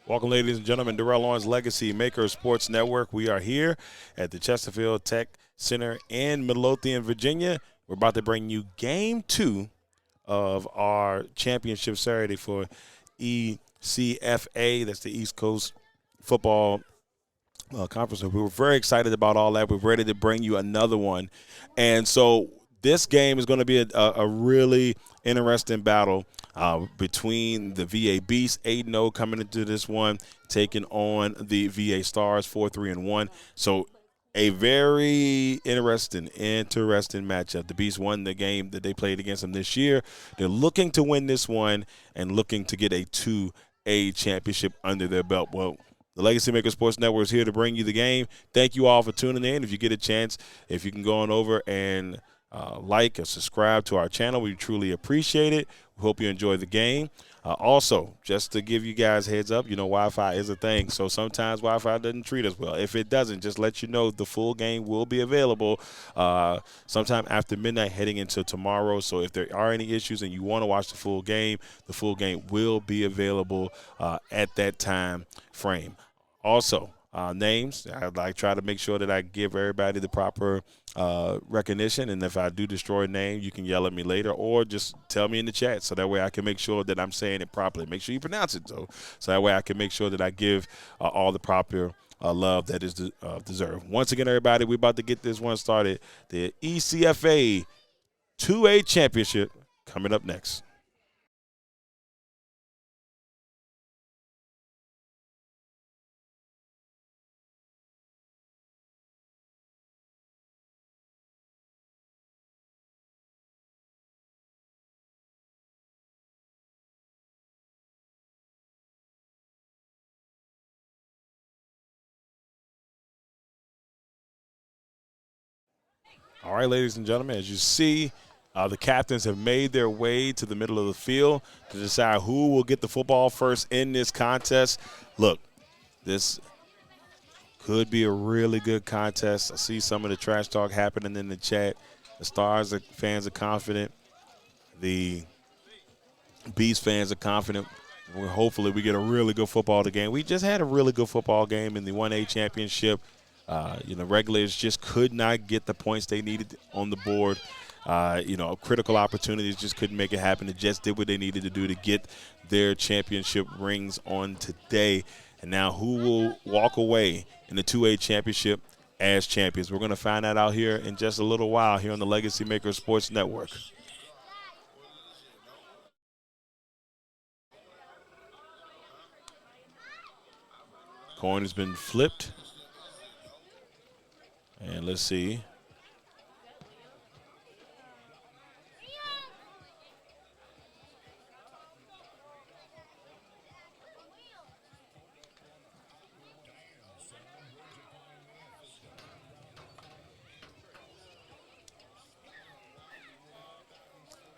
Welcome, ladies and gentlemen. Darrell Owens, LegacyMaker Sports Network. We are here at the Chesterfield Tech Center in Midlothian, Virginia. We're about to bring you Game 2 of our championship Saturday for ECFA. That's the East Coast Football Conference. We were very excited about all that. We're ready to bring you another one. And so this game is going to be a really interesting battle between the VA Beasts, 8-0 coming into this one, taking on the VA Starz, 4-3-1. So a very interesting matchup. The Beasts won the game that they played against them this year. They're looking to win this one and looking to get a 2A championship under their belt. Well, the LegacyMaker Sports Network is here to bring you the game. Thank you all for tuning in. If you get a chance, if you can go on over and like or subscribe to our channel, we truly appreciate it. We hope you enjoy the game. Also, just to give you guys a heads up, Wi-Fi is a thing, so sometimes Wi-Fi doesn't treat us well. If it doesn't, just let you know the full game will be available sometime after midnight heading into tomorrow. So if there are any issues and you want to watch the full game will be available at that time frame. Also, names, I try to make sure that I give everybody the proper recognition, and if I do destroy a name, you can yell at me later or just tell me in the chat so that way I can make sure that I'm saying it properly. Make sure you pronounce it, though, so that way I can make sure that I give all the proper love that is deserved. Once again, everybody, we're about to get this one started. The ECFA 2A Championship coming up next. All right, ladies and gentlemen, as you see, the captains have made their way to the middle of the field to decide who will get the football first in this contest. Look, this could be a really good contest. I see some of the trash talk happening in the chat. The Starz fans are confident. The Beast fans are confident. Hopefully we get a really good football game. We just had a really good football game in the 1A championship. Regulators just could not get the points they needed on the board. Critical opportunities just couldn't make it happen. They just did what they needed to do to get their championship rings on today. And now who will walk away in the 2A championship as champions? We're going to find that out here in just a little while here on the LegacyMaker Sports Network. Coin has been flipped. And let's see.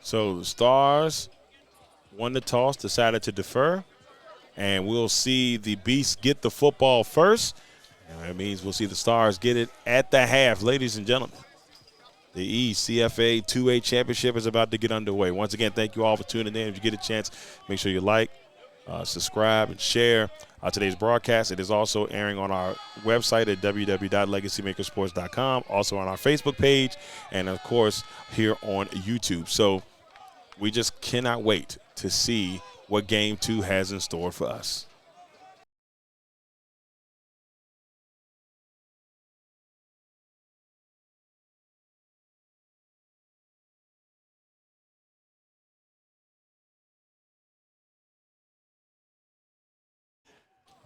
So the Starz won the toss, decided to defer, and we'll see the Beasts get the football first. And that means we'll see the Starz get it at the half. Ladies and gentlemen, the ECFA 2A Championship is about to get underway. Once again, thank you all for tuning in. If you get a chance, make sure you like, subscribe, and share today's broadcast. It is also airing on our website at www.legacymakersports.com, also on our Facebook page, and, of course, here on YouTube. So we just cannot wait to see what Game 2 has in store for us.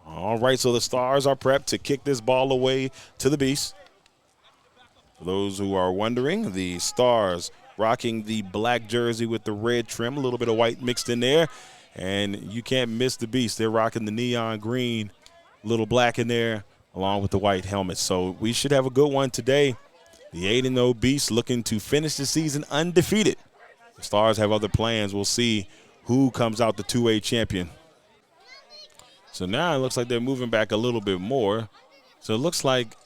All right, so the Starz are prepped to kick this ball away to the Beasts. For those who are wondering, the Starz rocking the black jersey with the red trim, a little bit of white mixed in there. And you can't miss the Beast. They're rocking the neon green, little black in there, along with the white helmet. So we should have a good one today. The 8-0 Beast looking to finish the season undefeated. The Starz have other plans. We'll see who comes out the 2A champion. So now it looks like they're moving back a little bit more. So it looks like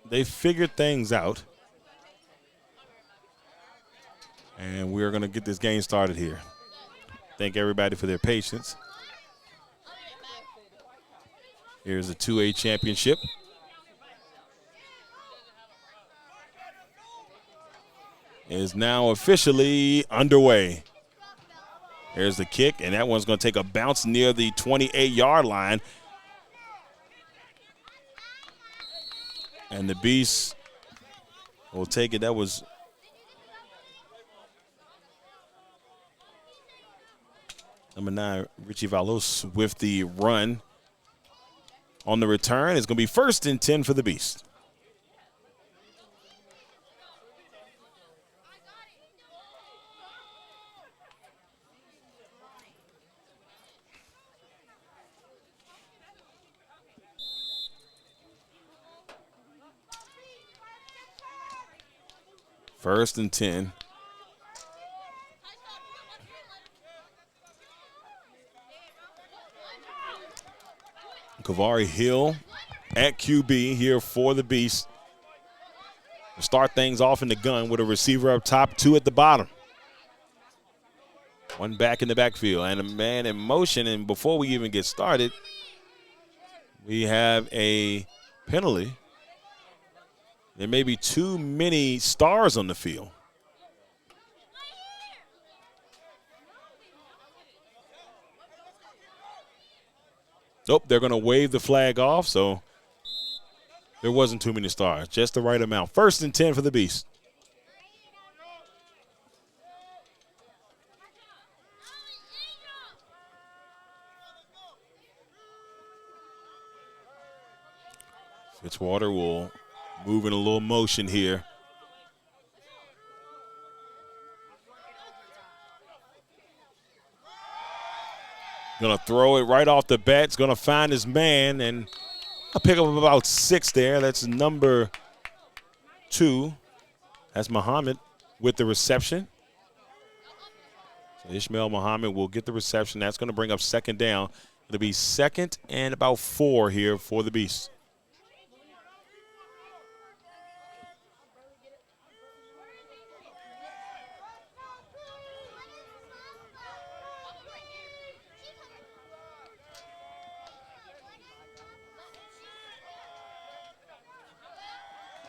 they figured things out. And we're going to get this game started here. Thank everybody for their patience. Here's the 2A championship. Is now officially underway. Here's the kick, and that one's going to take a bounce near the 28-yard line. And the Beast will take it. That was number 9, Richie Valos with the run. On the return, it's going to be 1st and 10 for the Beast. First and 10. Kavari Hill at QB here for the Beast. We'll start things off in the gun with a receiver up top, 2 at the bottom. 1 back in the backfield and a man in motion. And before we even get started, we have a penalty. There may be too many Stars on the field. Nope, they're going to wave the flag off, so there wasn't too many Stars, just the right amount. 1st and 10 for the Beast. Fitzwater will move in a little motion here. Going to throw it right off the bat. It's going to find his man, and I'll pick up about 6 there. That's number 2. That's Muhammad with the reception. So Ishmael Muhammad will get the reception. That's going to bring up 2nd down. It'll be 2nd and about 4 here for the Beast.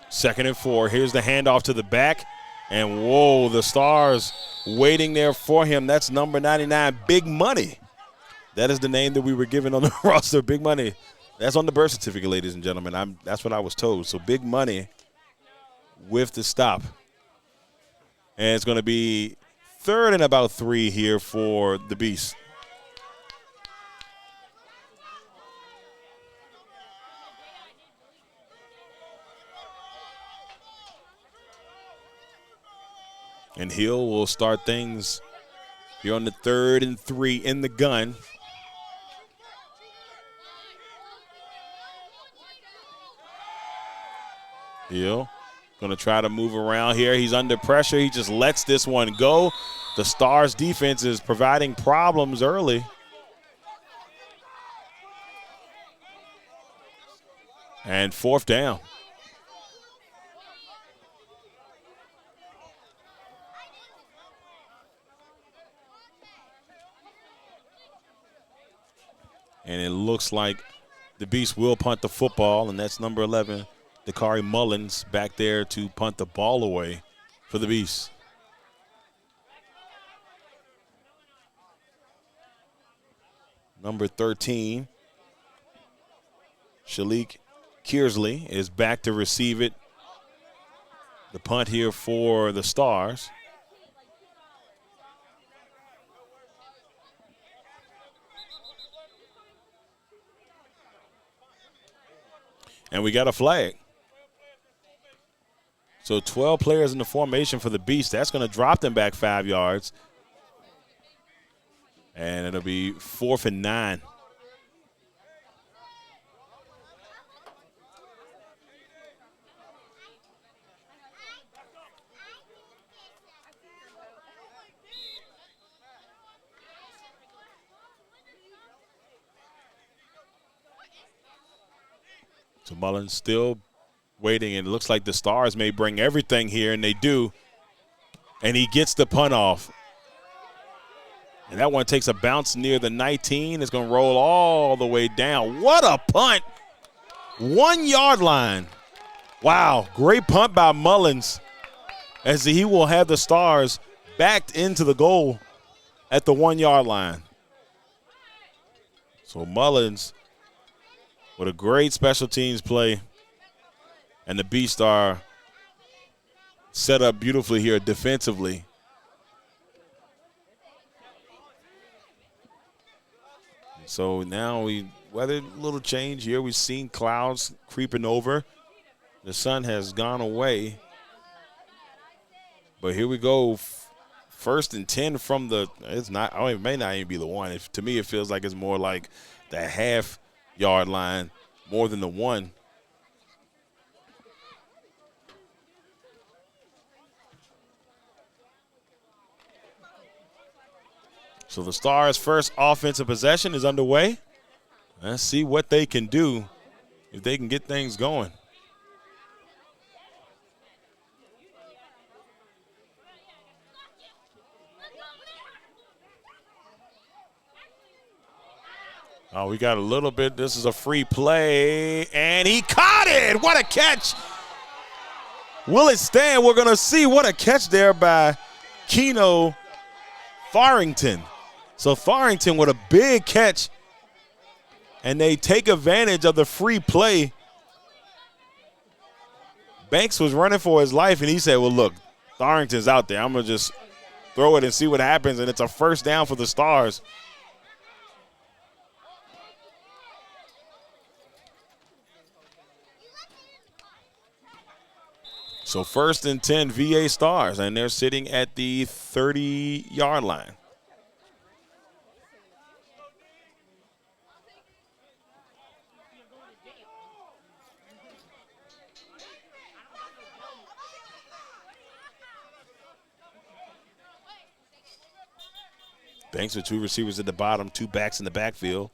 Second and 4. Here's the handoff to the back. And, whoa, the Stars waiting there for him. That's number 99, Big Money. That is the name that we were given on the roster, Big Money. That's on the birth certificate, ladies and gentlemen. That's what I was told. So Big Money with the stop. And it's going to be 3rd and about 3 here for the Beast. And Hill will start things here on the 3rd and 3 in the gun. Hill going to try to move around here. He's under pressure. He just lets this one go. The Stars defense is providing problems early. And 4th down. And it looks like the Beast will punt the football, and that's number 11, Dakari Mullins, back there to punt the ball away for the Beast. Number 13, Shalik Kearsley, is back to receive it. The punt here for the Stars. And we got a flag. So 12 players in the formation for the Beast. That's going to drop them back 5 yards. And it'll be 4th and 9. So Mullins still waiting, and it looks like the Stars may bring everything here, and they do. And he gets the punt off. And that one takes a bounce near the 19. It's going to roll all the way down. What a punt. 1 yard line. Wow, great punt by Mullins as he will have the Stars backed into the goal at the 1 yard line. So Mullins with a great special teams play. And the B-Star set up beautifully here defensively. So now we weathered a little change here. We've seen clouds creeping over. The sun has gone away. But here we go. First and 10 from the – it's not – it may not even be the one. To me, it feels like it's more like the half-yard line more than the one. So the Stars' first offensive possession is underway. Let's see what they can do if they can get things going. Oh, we got a little bit. This is a free play, and he caught it. What a catch. Will it stand? We're going to see. What a catch there by Keno Farrington. So Farrington with a big catch, and they take advantage of the free play. Banks was running for his life, and he said, well, look, Farrington's out there. I'm going to just throw it and see what happens, and it's a first down for the Stars. So first and 10 VA Stars, and they're sitting at the 30-yard line. Banks with two receivers at the bottom, two backs in the backfield.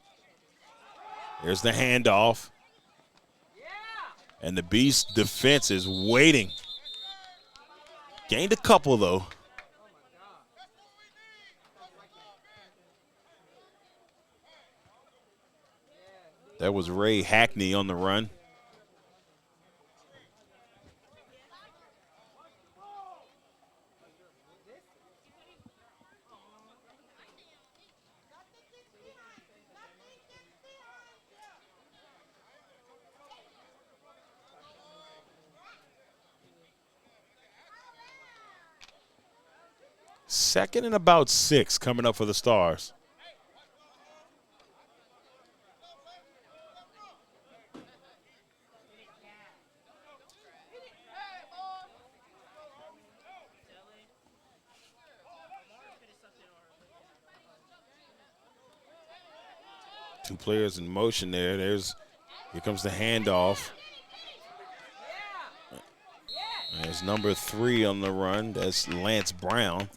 There's the handoff. And the Beast defense is waiting. Gained a couple, though. That was Ray Hackney on the run. Second and about 6 coming up for the Stars. Two players in motion there. Here comes the handoff. There's number 3 on the run. That's Lance Brown.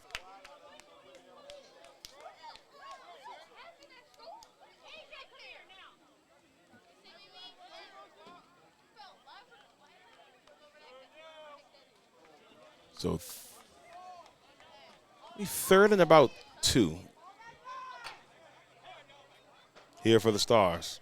So third and about 2 here for the Stars.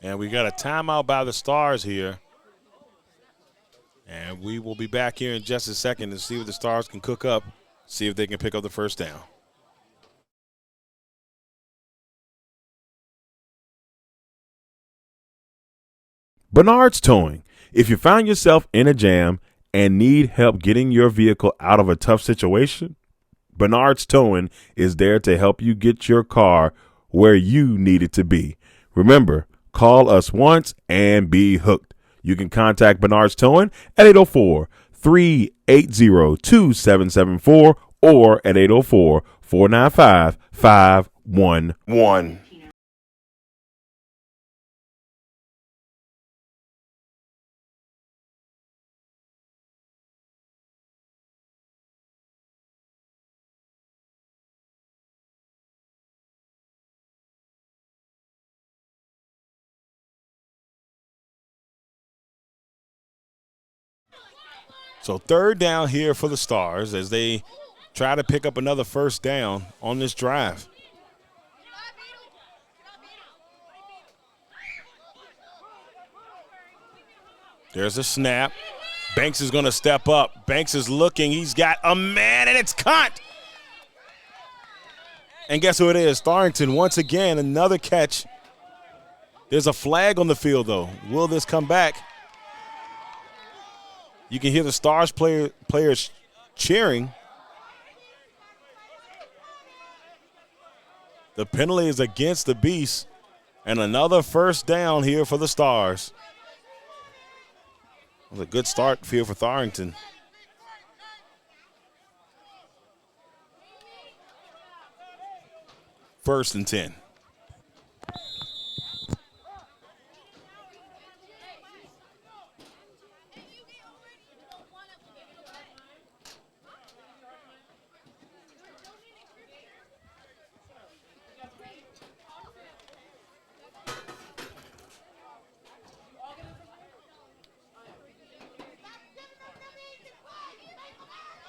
And we got a timeout by the Stars here. And we will be back here in just a second to see what the Stars can cook up, see if they can pick up the first down. Bernard's Towing. If you find yourself in a jam and need help getting your vehicle out of a tough situation, Bernard's Towing is there to help you get your car where you need it to be. Remember, call us once and be hooked. You can contact Bernard's Towing at 804-380-2774 or at 804-495-511. So 3rd down here for the Stars as they try to pick up another first down on this drive. There's a snap. Banks is going to step up. Banks is looking. He's got a man, and it's caught. And guess who it is? Tharrington once again, another catch. There's a flag on the field, though. Will this come back? You can hear the Stars players cheering. The penalty is against the Beast, and another first down here for the Stars. It was a good start here for Tharrington. First and 10.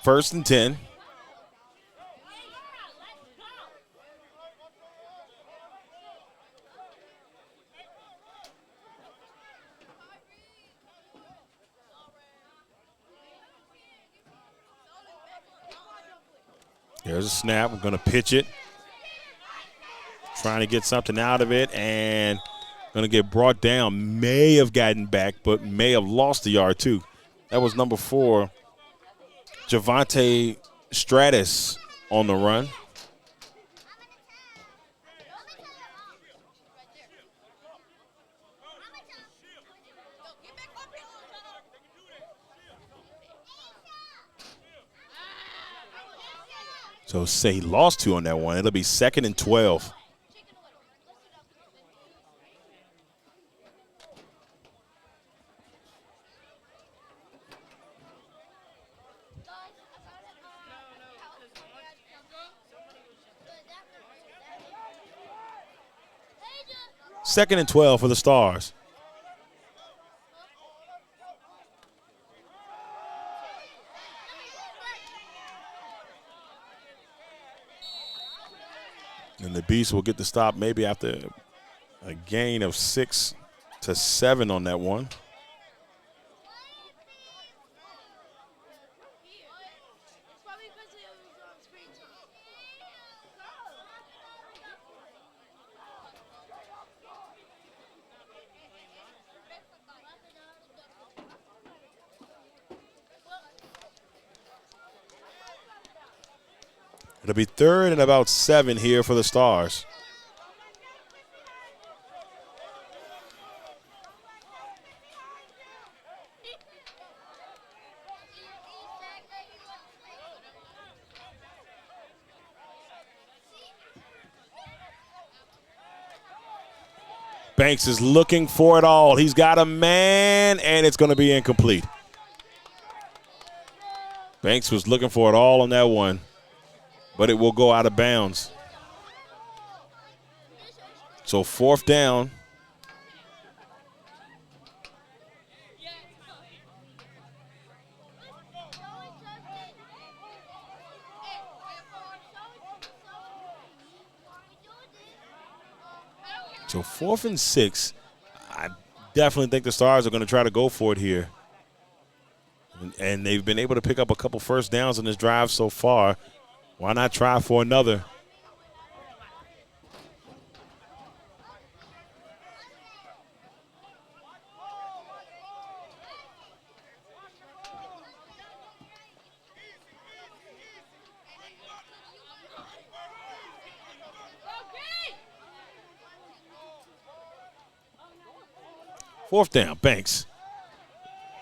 First and 10. There's a snap. We're going to pitch it. Trying to get something out of it and going to get brought down. May have gotten back, but may have lost a yard too. That was number 4. Javante Stratus on the run. So say he lost 2 on that one. It'll be 2nd and 12. Second and 12 for the Stars. And the Beast will get the stop maybe after a gain of 6 to 7 on that one. It'll be 3rd and about 7 here for the Stars. Banks is looking for it all. He's got a man, and it's going to be incomplete. Banks was looking for it all on that one, but it will go out of bounds. So 4th down. So 4th and 6. I definitely think the Stars are going to try to go for it here. And they've been able to pick up a couple first downs in this drive so far. Why not try for another? Fourth down, Banks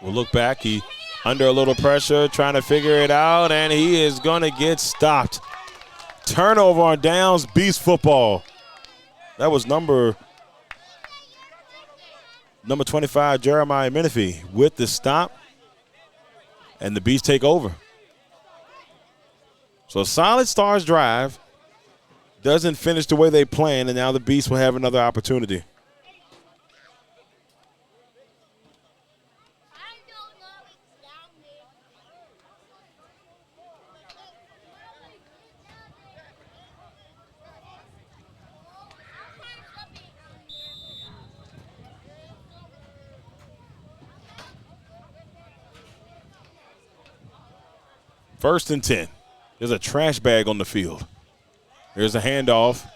will look back. He under a little pressure, trying to figure it out, and he is going to get stopped. Turnover on downs, Beast football. That was number 25, Jeremiah Menifee, with the stop, and the Beast take over. So a solid Stars drive. Doesn't finish the way they planned, and now the Beast will have another opportunity. 1st and 10. There's a trash bag on the field. There's a handoff.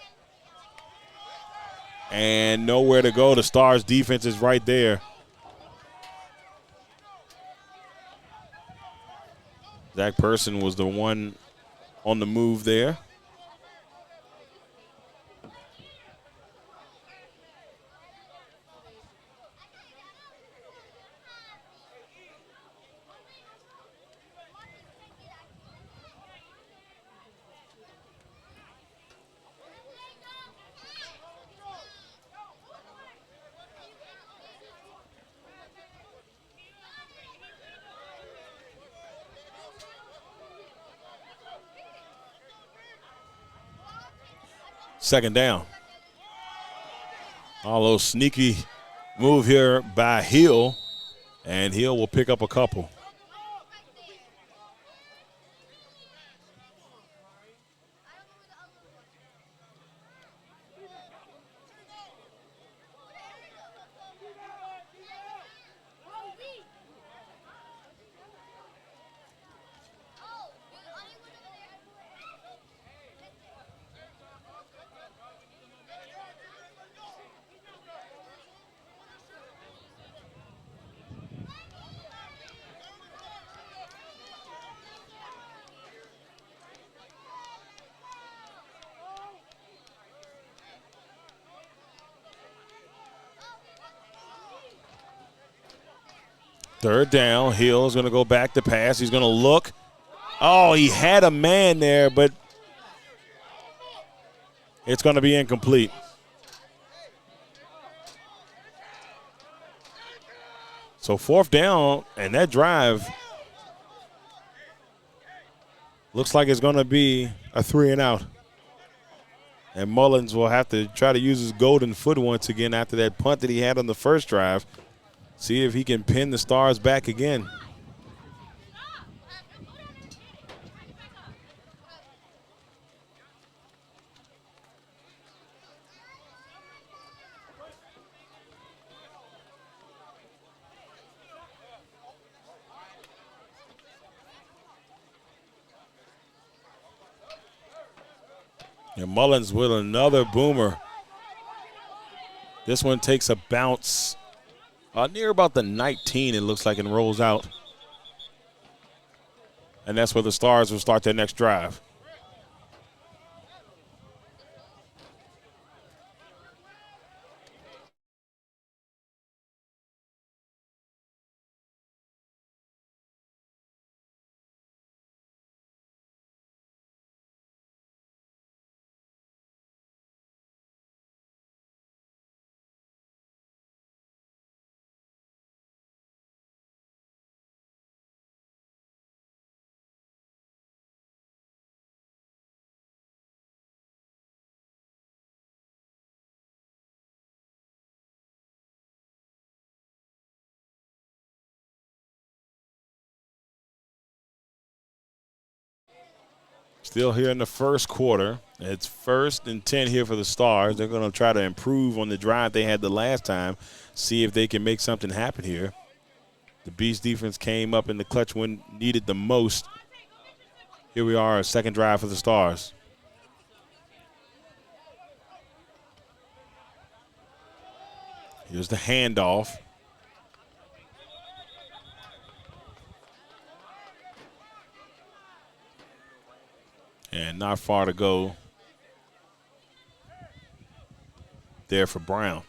And nowhere to go. The Stars defense is right there. Zach Person was the one on the move there. Second down. Although sneaky move here by Hill, and Hill will pick up a couple. Third down. Hill is going to go back to pass. He's going to look. Oh, he had a man there, but it's going to be incomplete. So 4th down, and that drive looks like it's going to be a 3-and-out. And Mullins will have to try to use his golden foot once again after that punt that he had on the first drive. See if he can pin the Stars back again. And Mullins with another boomer. This one takes a bounce near about the 19, it looks like, and rolls out. And that's where the Stars will start their next drive. Still here in the first quarter. It's 1st and 10 here for the Stars. They're going to try to improve on the drive they had the last time, see if they can make something happen here. The Beast defense came up in the clutch when needed the most. Here we are, a second drive for the Stars. Here's the handoff. And not far to go there for Brown.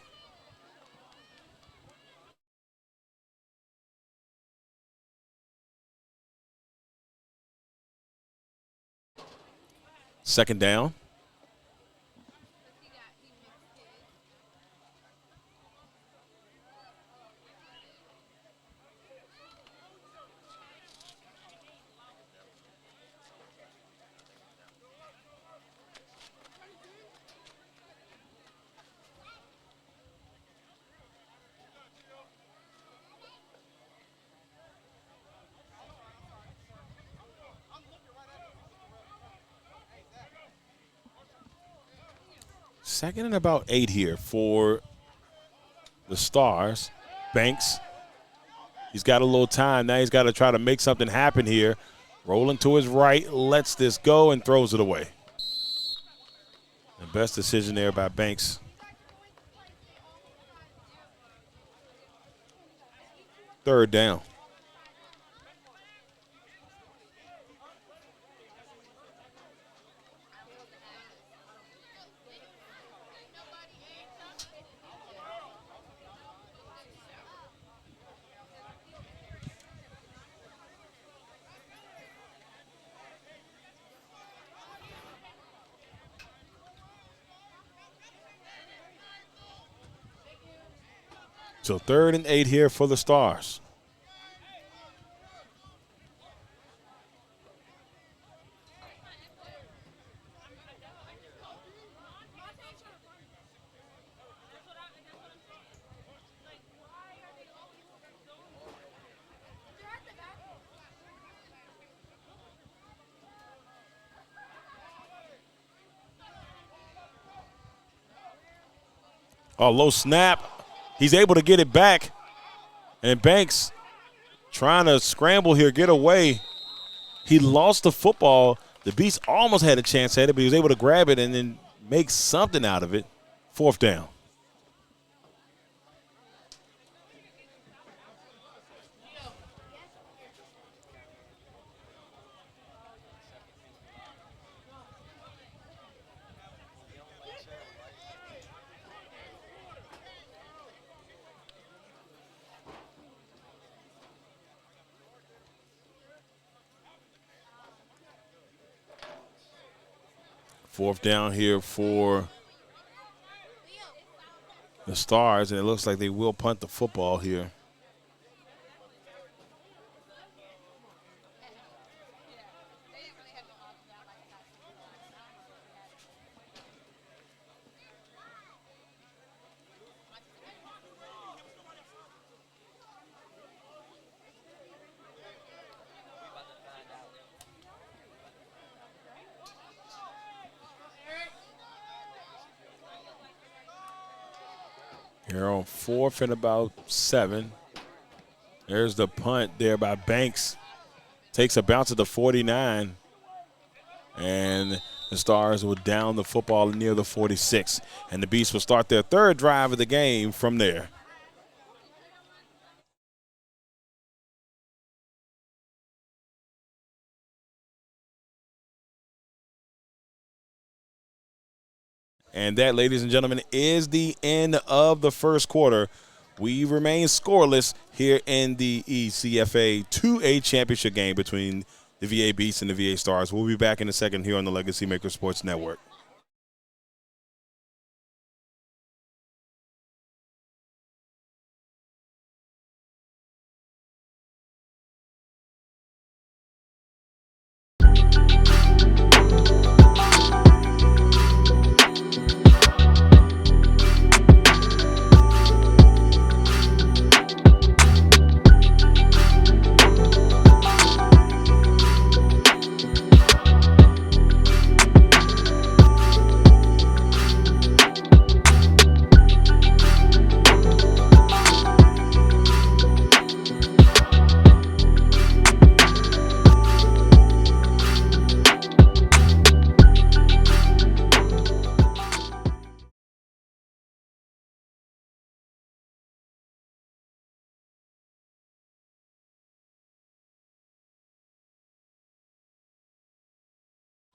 Second down. Second and about 8 here for the Stars. Banks, he's got a little time. Now he's got to try to make something happen here. Rolling to his right, lets this go and throws it away. The best decision there by Banks. Third down. So 3rd and 8 here for the Stars. Oh, low snap. He's able to get it back. And Banks trying to scramble here, get away. He lost the football. The Beast almost had a chance at it, but he was able to grab it and then make something out of it. 4th down. Fourth down here for the Stars, and it looks like they will punt the football here. Here on 4th and about 7. There's the punt there by Banks. Takes a bounce at the 49. And the Stars will down the football near the 46. And the Beasts will start their 3rd drive of the game from there. And that, ladies and gentlemen, is the end of the first quarter. We remain scoreless here in the ECFA 2A championship game between the VA Beasts and the VA Stars. We'll be back in a second here on the LegacyMaker Sports Network.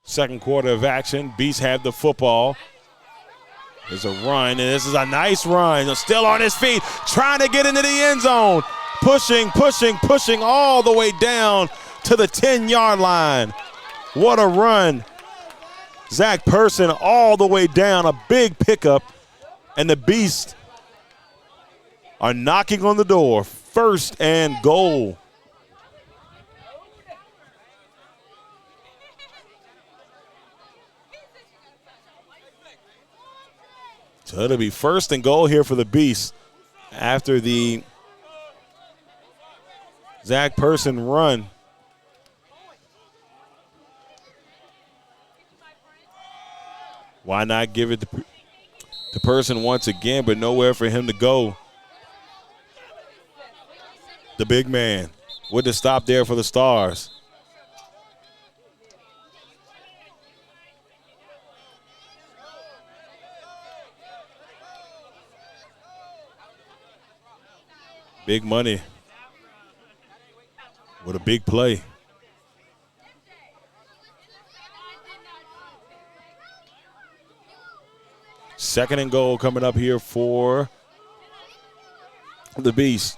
Second quarter of action. Beasts have the football. There's a run, and this is a nice run. Still on his feet, trying to get into the end zone. Pushing all the way down to the 10-yard line. What a run. Zach Person all the way down, a big pickup, and the Beasts are knocking on the door. 1st and goal. So it'll be 1st and goal here for the Beasts after the Zach Person run. Why not give it to Person once again, but nowhere for him to go. The big man with the stop there for the Stars. Big money with a big play. Second and goal coming up here for the Beast.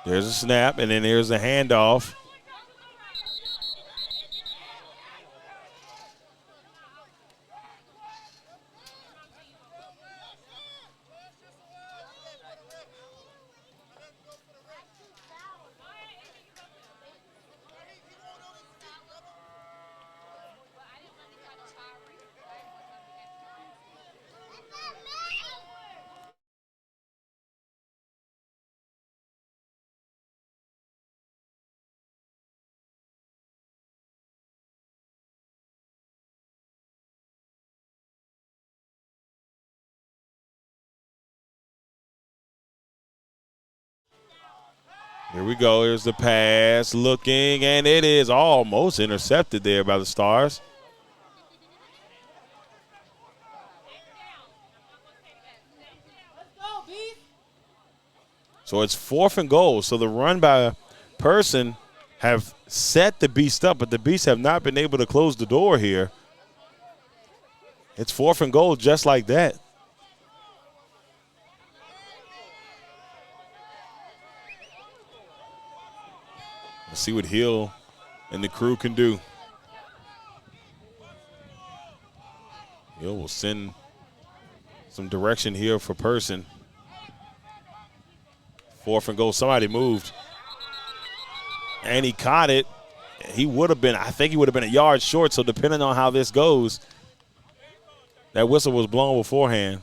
There's a snap, and then there's a handoff. Here we go. Here's the pass. Looking, and it is almost intercepted there by the Starz. So it's 4th and goal. So the run by Person have set the Beast up, but the Beasts have not been able to close the door here. It's 4th and goal just like that. Let's see what Hill and the crew can do. Hill will send some direction here for Person. 4th and goal. Somebody moved. And he caught it. He would have been, I think he would have been a yard short, so depending on how this goes, that whistle was blown beforehand.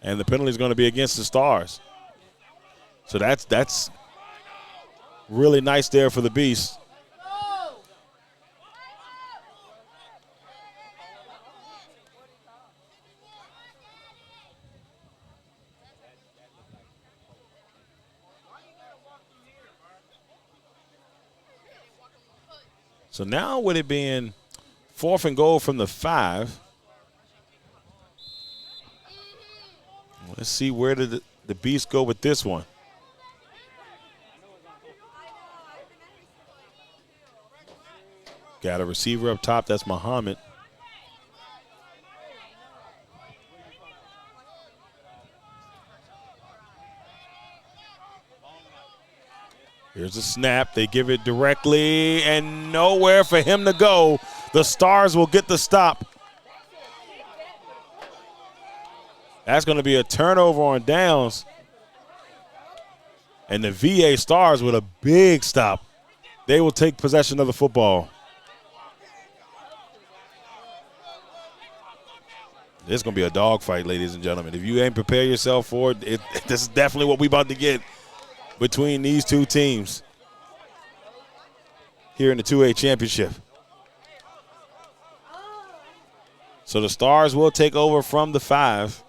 And the penalty is going to be against the Starz. So that's really nice there for the Beast. So now with it being 4th and goal from the 5, let's see where did the Beast go with this one. Got a receiver up top. That's Muhammad. Here's a snap. They give it directly, and nowhere for him to go. The Starz will get the stop. That's going to be a turnover on downs. And the VA Starz with a big stop. They will take possession of the football. It's going to be a dogfight, ladies and gentlemen. If you ain't prepared yourself for it, this is definitely what we about to get between these two teams here in the 2A championship. So the Starz will take over from the 5.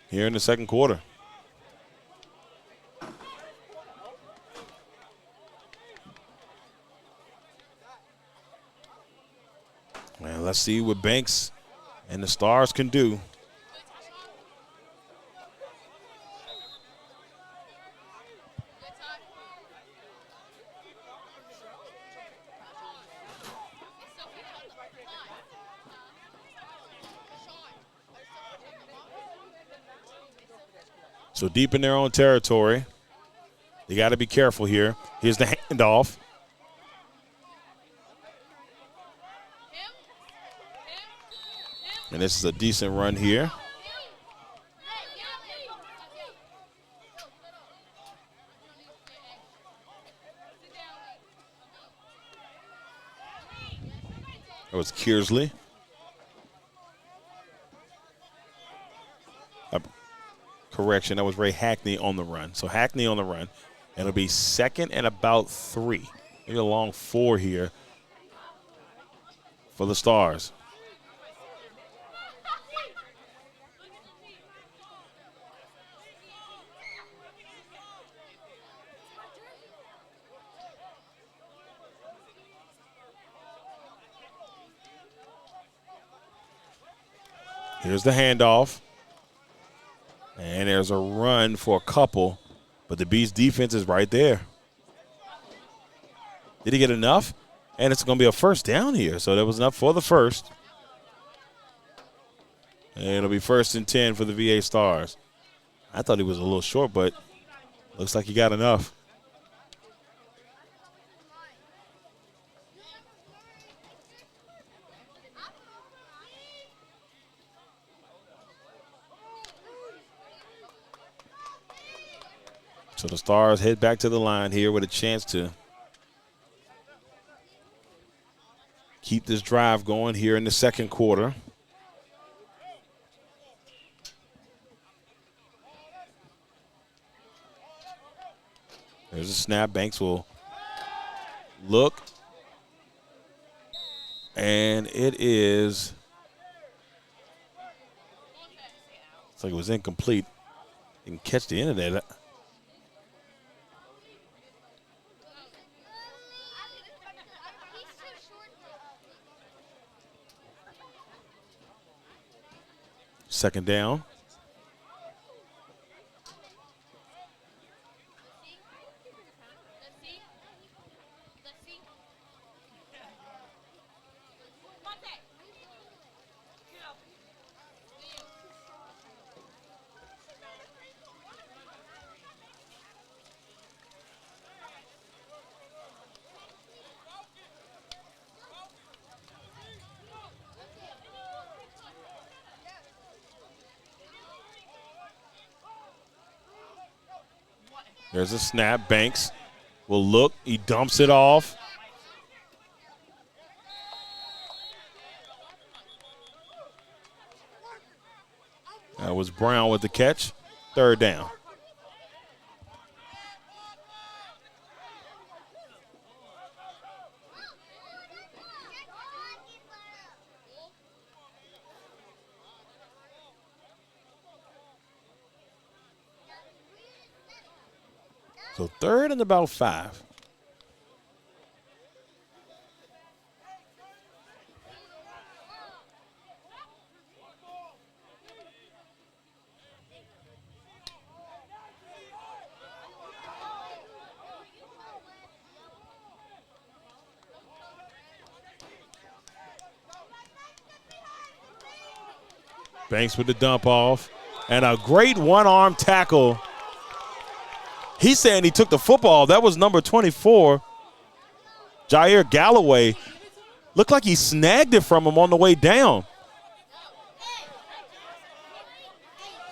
Here in the second quarter. And let's see what Banks and the Starz can do. So deep in their own territory. They got to be careful here. Here's the handoff. And this is a decent run here. That was Kearsley. Correction, that was Ray Hackney on the run. So Hackney on the run. And it'll be 2nd and about 3. Maybe a long 4 here for the Stars. Here's the handoff. And there's a run for a couple, but the Beast defense is right there. Did he get enough? And it's going to be a first down here, so there was enough for the first. And it'll be 1st and 10 for the VA Stars. I thought he was a little short, but looks like he got enough. So the Stars head back to the line here with a chance to keep this drive going here in the second quarter. There's a snap. Banks will look. And it is, it's like it was incomplete. Didn't catch the end of that. Second down. There's a snap. Banks will look. He dumps it off. That was Brown with the catch. Third down. So 3rd and about 5. Banks with the dump off. And a great one-arm tackle. He's saying he took the football. That was number 24, Jair Galloway. Looked like he snagged it from him on the way down.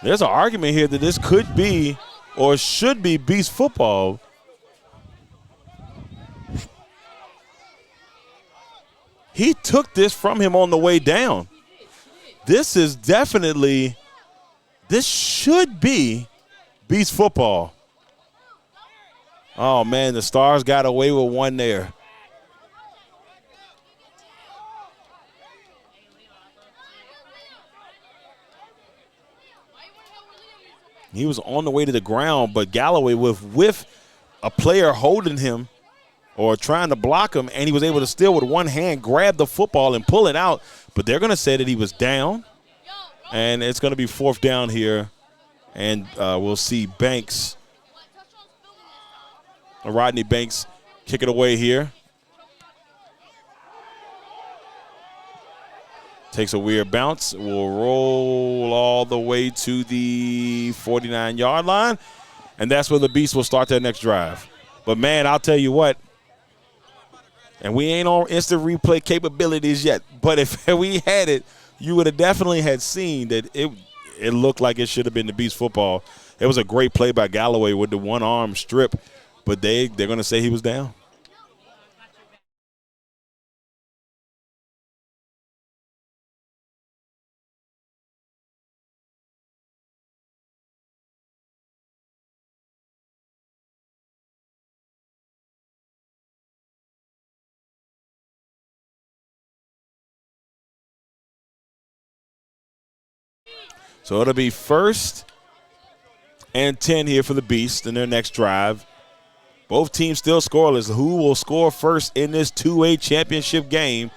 There's an argument here that this could be or should be Beast football. He took this from him on the way down. This is definitely, this should be Beast football. Oh, man, the Stars got away with one there. He was on the way to the ground, but Galloway with a player holding him or trying to block him, and he was able to still with one hand grab the football and pull it out. But they're going to say that he was down, and it's going to be 4th down here, and we'll see Banks, Rodney Banks, kick it away here. Takes a weird bounce. Will roll all the way to the 49-yard line, and that's where the Beast will start their next drive. But, man, I'll tell you what, and we ain't on instant replay capabilities yet, but if we had it, you would have definitely had seen that it looked like it should have been the Beast football. It was a great play by Galloway with the one-arm strip, but they're going to say he was down. So it'll be 1st and 10 here for the Beast in their next drive. Both teams still scoreless. Who will score first in this 2A championship game?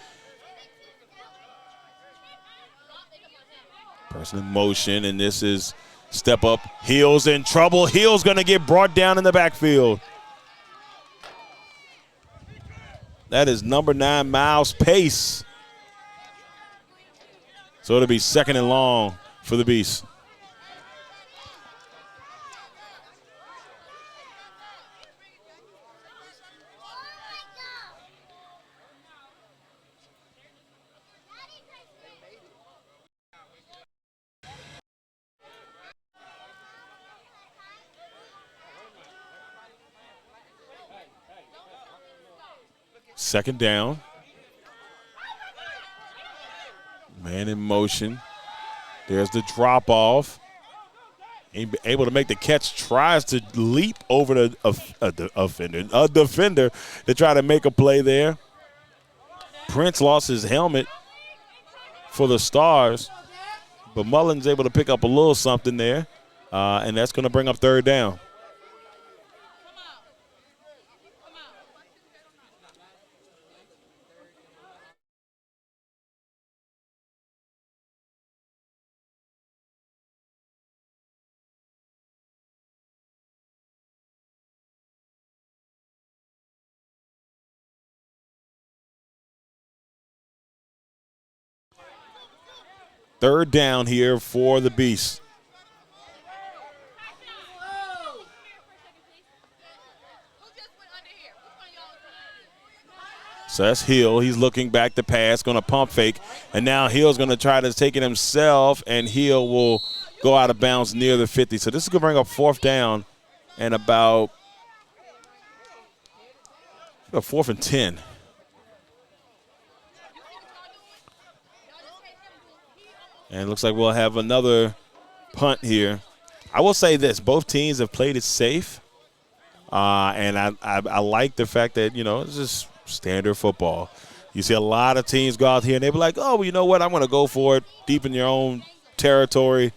Person in motion, and this is step up. Hill's in trouble. Hill's going to get brought down in the backfield. That is number 9, Miles Pace. So it'll be 2nd and long for the Beast. Second down. Man in motion. There's the drop off. Able to make the catch. Tries to leap over a defender to try to make a play there. Prince lost his helmet for the Starz, but Mullen's able to pick up a little something there, and that's going to bring up 3rd down. Third down here for the Beast. So that's Hill. He's looking back to pass, going to pump fake. And now Hill's going to try to take it himself, and Hill will go out of bounds near the 50. So this is going to bring up 4th down and about 4th and 10. And it looks like we'll have another punt here. I will say this. Both teams have played it safe. And I like the fact that, it's just standard football. You see a lot of teams go out here and they be like, oh, well, you know what? I'm going to go for it deep in your own territory.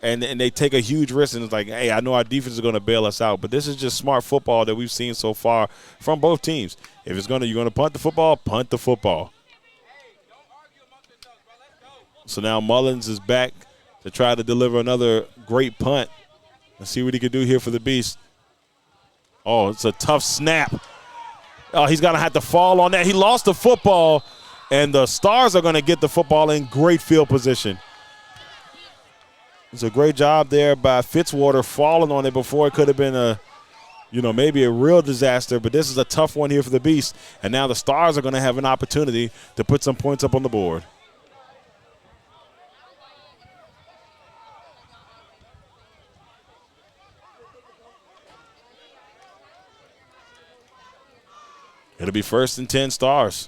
And they take a huge risk. And it's like, hey, I know our defense is going to bail us out. But this is just smart football that we've seen so far from both teams. If you're going to punt the football, punt the football. So now Mullins is back to try to deliver another great punt. Let's see what he can do here for the Beast. Oh, it's a tough snap. Oh, he's going to have to fall on that. He lost the football, and the Starz are going to get the football in great field position. It's a great job there by Fitzwater falling on it before it could have been maybe a real disaster. But this is a tough one here for the Beast. And now the Starz are going to have an opportunity to put some points up on the board. It'll be 1st and 10 Starz.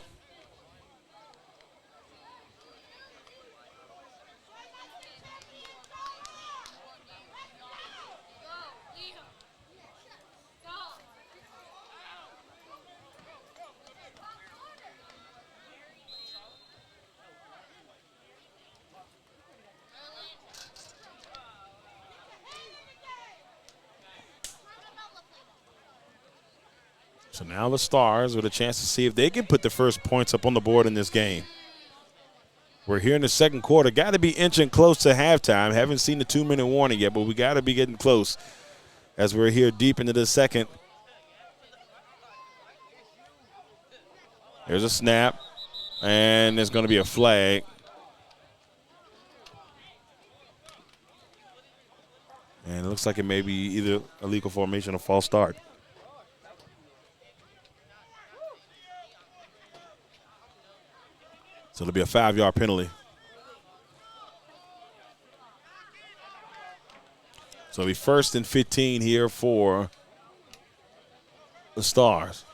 So now the Starz with a chance to see if they can put the first points up on the board in this game. We're here in the second quarter. Got to be inching close to halftime. Haven't seen the 2-minute warning yet, but we got to be getting close as we're here deep into the second. There's a snap, and there's going to be a flag. And it looks like it may be either illegal formation or false start. So it'll be a 5-yard penalty. So it'll be 1st and 15 here for the Starz.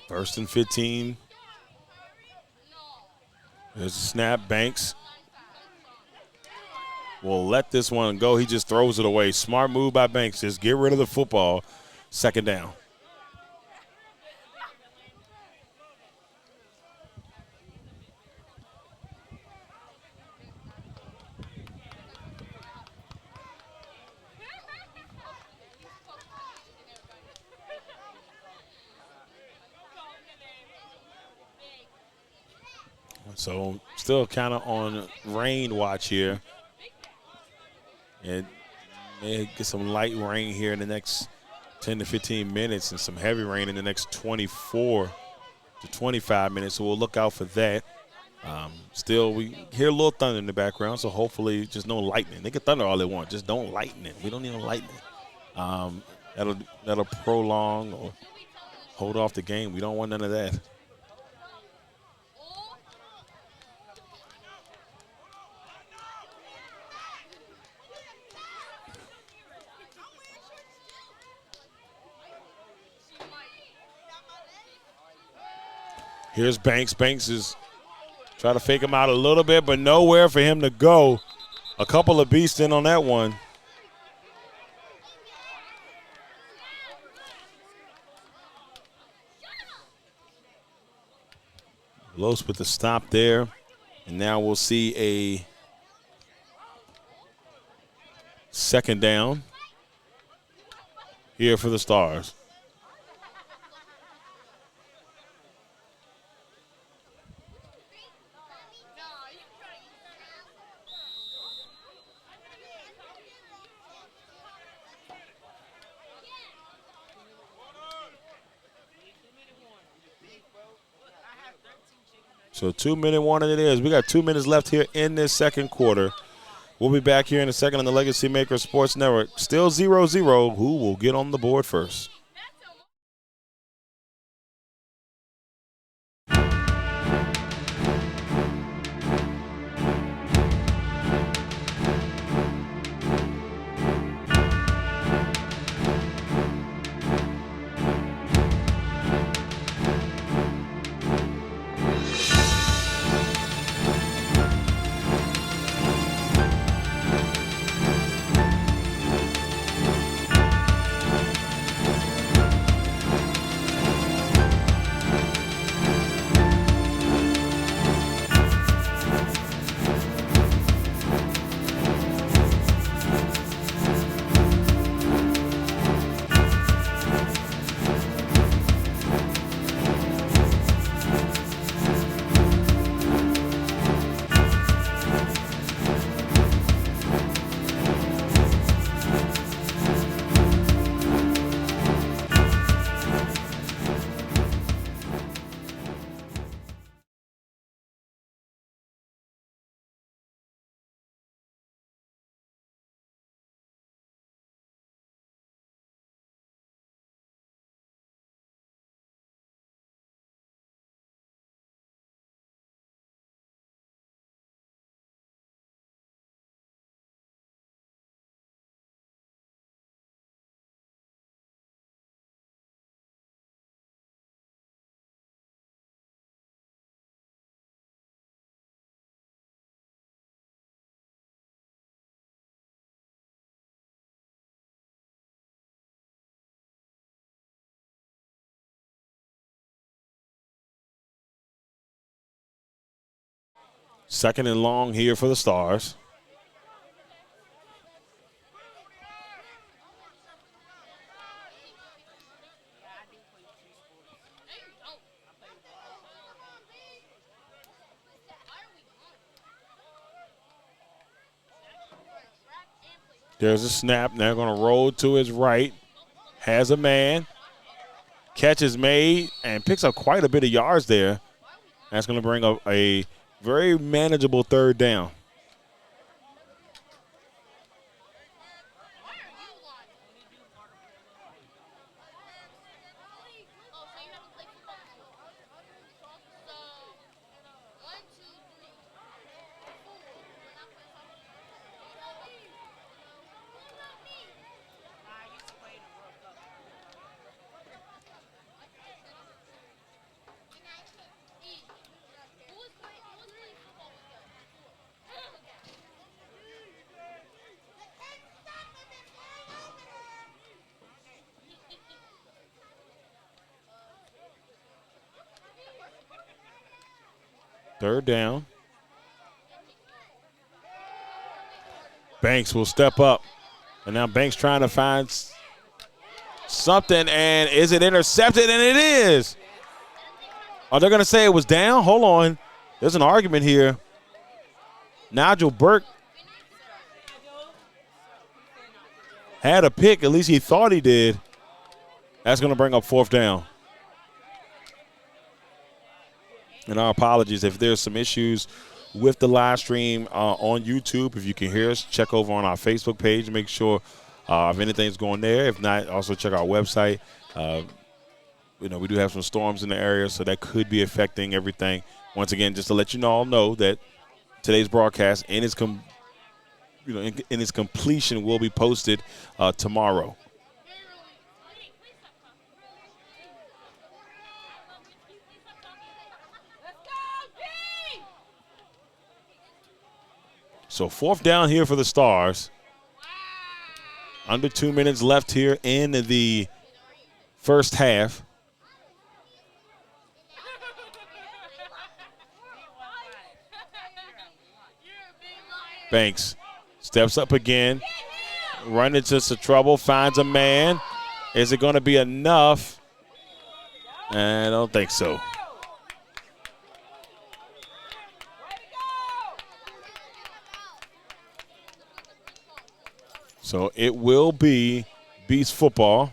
First and 15 There's a snap. Banks will let this one go. He just throws it away. Smart move by Banks. Just get rid of the football. Second down. So still kind of on rain watch here. And may get some light rain here in the next 10 to 15 minutes and some heavy rain in the next 24 to 25 minutes. So we'll look out for that. Still, we hear a little thunder in the background, so hopefully just no lightning. They can thunder all they want, just don't lighten it. We don't need no lightning. That'll prolong or hold off the game. We don't want none of that. Here's Banks. Banks is trying to fake him out a little bit, but nowhere for him to go. A couple of beasts in on that one. Los with the stop there. And now we'll see a second down here for the Stars. So 2-minute warning it is. We got 2 minutes left here in this second quarter. We'll be back here in a second on the Legacy Maker Sports Network. Still 0-0. Who will get on the board first? Second and long here for the Stars. There's a snap. Now going to roll to his right. Has a man. Catch is made and picks up quite a bit of yards there. That's going to bring up a very manageable third down. Third down. Banks will step up. And now Banks trying to find something. And is it intercepted? And it is. Are they going to say it was down? Hold on. There's an argument here. Nigel Burke had a pick. At least he thought he did. That's going to bring up fourth down. And our apologies if there's some issues with the live stream on YouTube. If you can hear us, check over on our Facebook page. Make sure if anything's going there. If not, also check our website. We do have some storms in the area, so that could be affecting everything. Once again, just to let you all know that today's broadcast in its completion will be posted tomorrow. So fourth down here for the Stars. Under 2 minutes left here in the first half. Banks steps up again. Run into some trouble. Finds a man. Is it going to be enough? I don't think so. So it will be Beast football.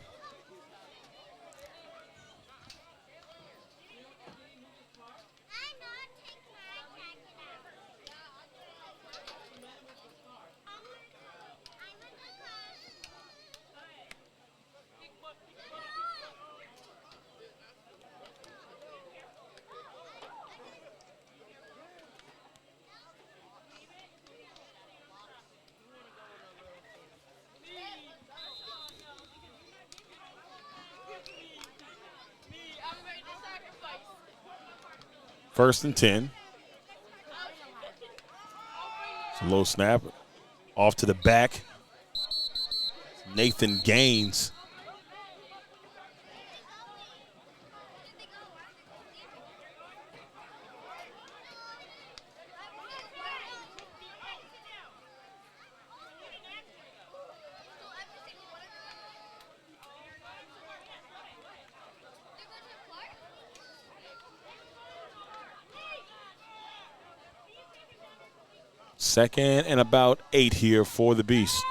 First and 10. It's a low snap. Off to the back. Nathan Gaines. Second and about 8 here for the Beast.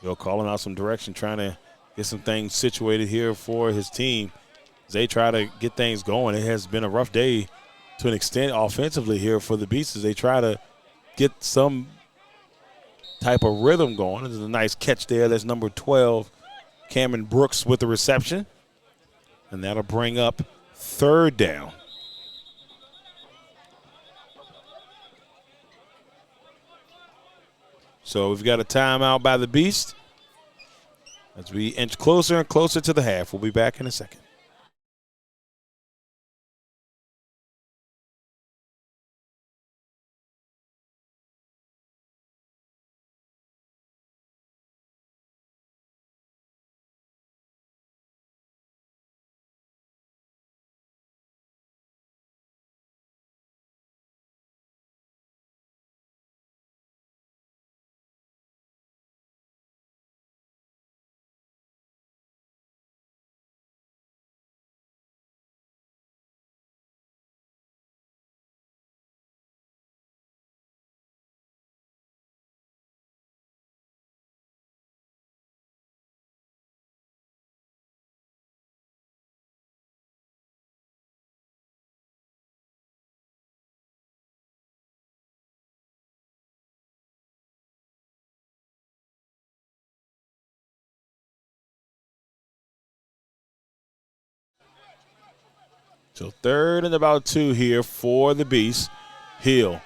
He'll calling out some direction, trying to get some things situated here for his team as they try to get things going. It has been a rough day to an extent offensively here for the Beasts as they try to get some type of rhythm going. There's a nice catch there. That's number 12, Cameron Brooks with the reception. And that'll bring up third down. So we've got a timeout by the Beast as we inch closer and closer to the half. We'll be back in a second. So third and about 2 here for the Beast. Hill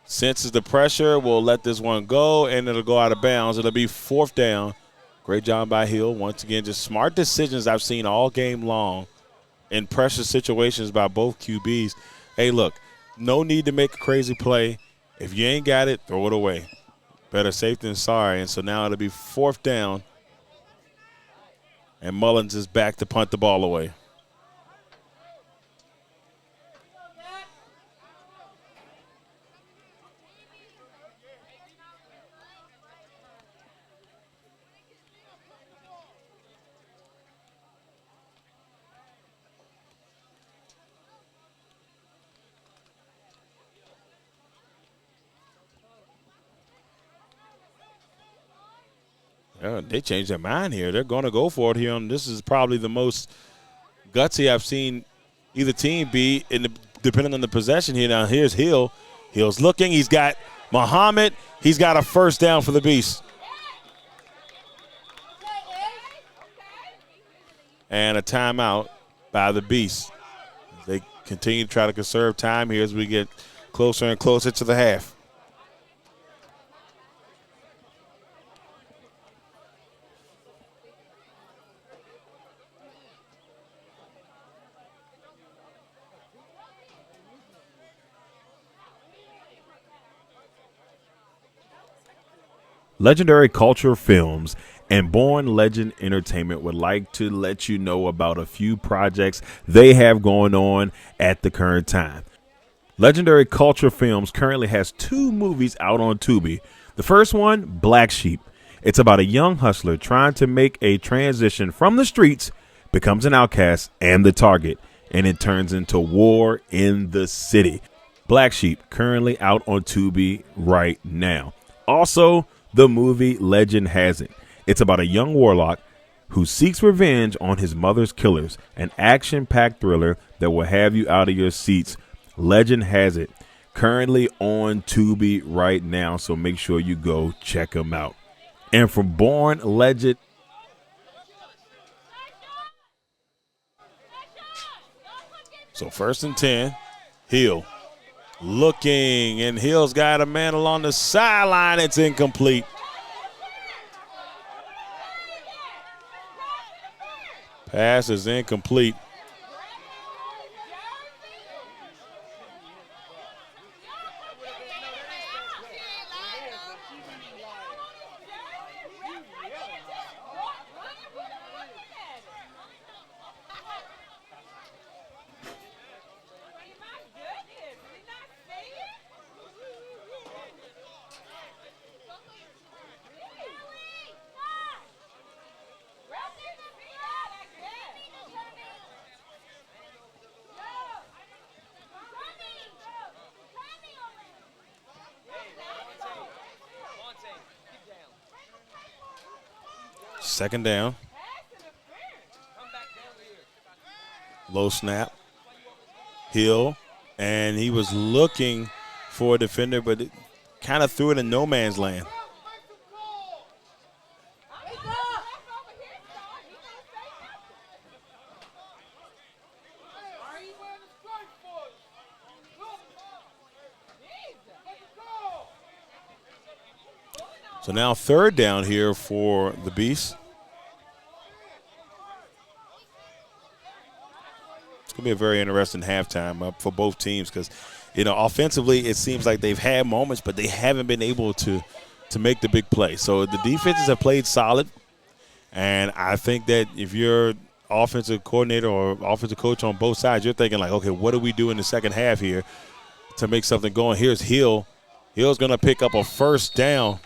senses the pressure, will let this one go, and it'll go out of bounds. It'll be fourth down. Great job by Hill. Once again, just smart decisions I've seen all game long in pressure situations by both QBs. Hey, look, no need to make a crazy play. If you ain't got it, throw it away. Better safe than sorry. And so now it'll be fourth down And Mullins is back to punt the ball away. They changed their mind here. They're going to go for it here. And this is probably the most gutsy I've seen either team be, depending on the possession here. Now, here's Hill. Hill's looking. He's got Muhammad. He's got a first down for the Beast. And a timeout by the Beast. They continue to try to conserve time here as we get closer and closer to the half. Legendary Culture Films and Born Legend Entertainment would like to let you know about a few projects they have going on at the current time. Legendary Culture Films currently has 2 movies out on Tubi. The first one, Black Sheep. It's about a young hustler trying to make a transition from the streets, becomes an outcast and the target, and it turns into war in the city. Black Sheep currently out on Tubi right now. Also, the movie Legend Has It. It's about a young warlock who seeks revenge on his mother's killers, an action-packed thriller that will have you out of your seats. Legend Has It. Currently on Tubi right now, so make sure you go check them out. And from Born Legend, so 1st and 10, Hill looking, and Hill's got a man along the sideline. It's incomplete. Pass is incomplete. Second down. Low snap. Hill, and he was looking for a defender, but it kind of threw it in no man's land. So now 3rd down here for the Beast. It's going to be a very interesting halftime up for both teams because, offensively it seems like they've had moments, but they haven't been able to make the big play. So the defenses have played solid, and I think that if you're offensive coordinator or offensive coach on both sides, you're thinking like, okay, what do we do in the second half here to make something going? Here's Hill. Hill's going to pick up a first down.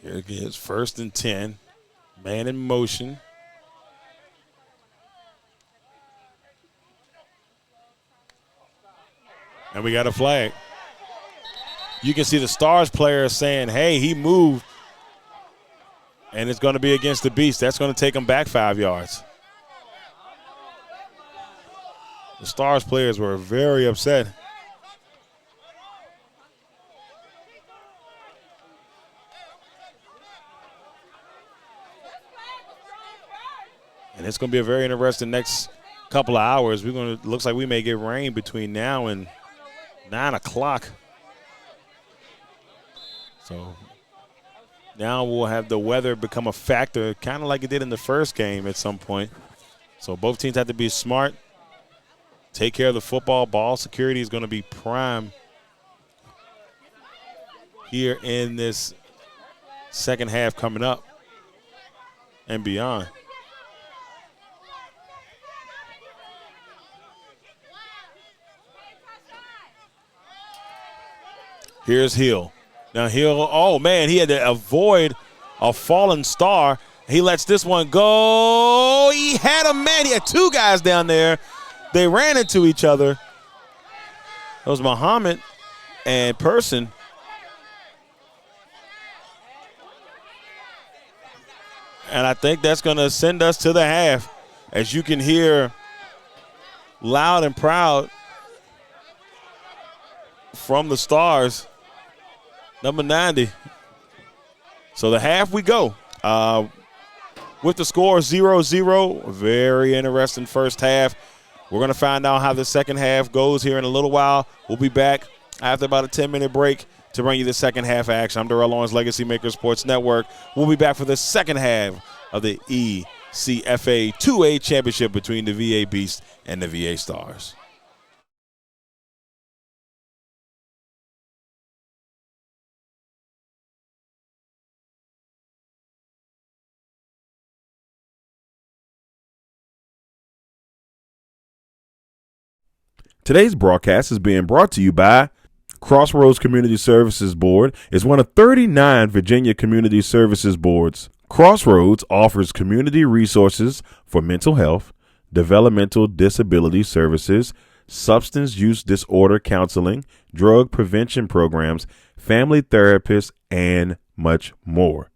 Here it is, 1st and 10. Man in motion. And we got a flag. You can see the Starz player saying, hey, he moved. And it's going to be against the Beast. That's going to take him back 5 yards. The Starz players were very upset. it's going to be a very interesting next couple of hours. Looks like we may get rain between now and 9 o'clock. So now we'll have the weather become a factor, kind of like it did in the first game at some point. So both teams have to be smart, take care of the football. Ball security is going to be prime here in this second half coming up and beyond. Here's Hill. Now Hill, oh man, he had to avoid a fallen star. He lets this one go. He had a man. He had two guys down there. They ran into each other. It was Muhammad and Person. And I think that's going to send us to the half. As you can hear loud and proud from the Stars, number 90. So the half we go. With the score 0-0, very interesting first half. We're going to find out how the second half goes here in a little while. We'll be back after about a 10-minute break to bring you the second half action. I'm Darrell Owens, LegacyMaker Sports Network. We'll be back for the second half of the ECFA 2A championship between the VA Beast and the VA Stars. Today's broadcast is being brought to you by Crossroads Community Services Board. Is one of 39 Virginia community services boards. Crossroads offers community resources for mental health, developmental disability services, substance use disorder counseling, drug prevention programs, family therapists, and much more.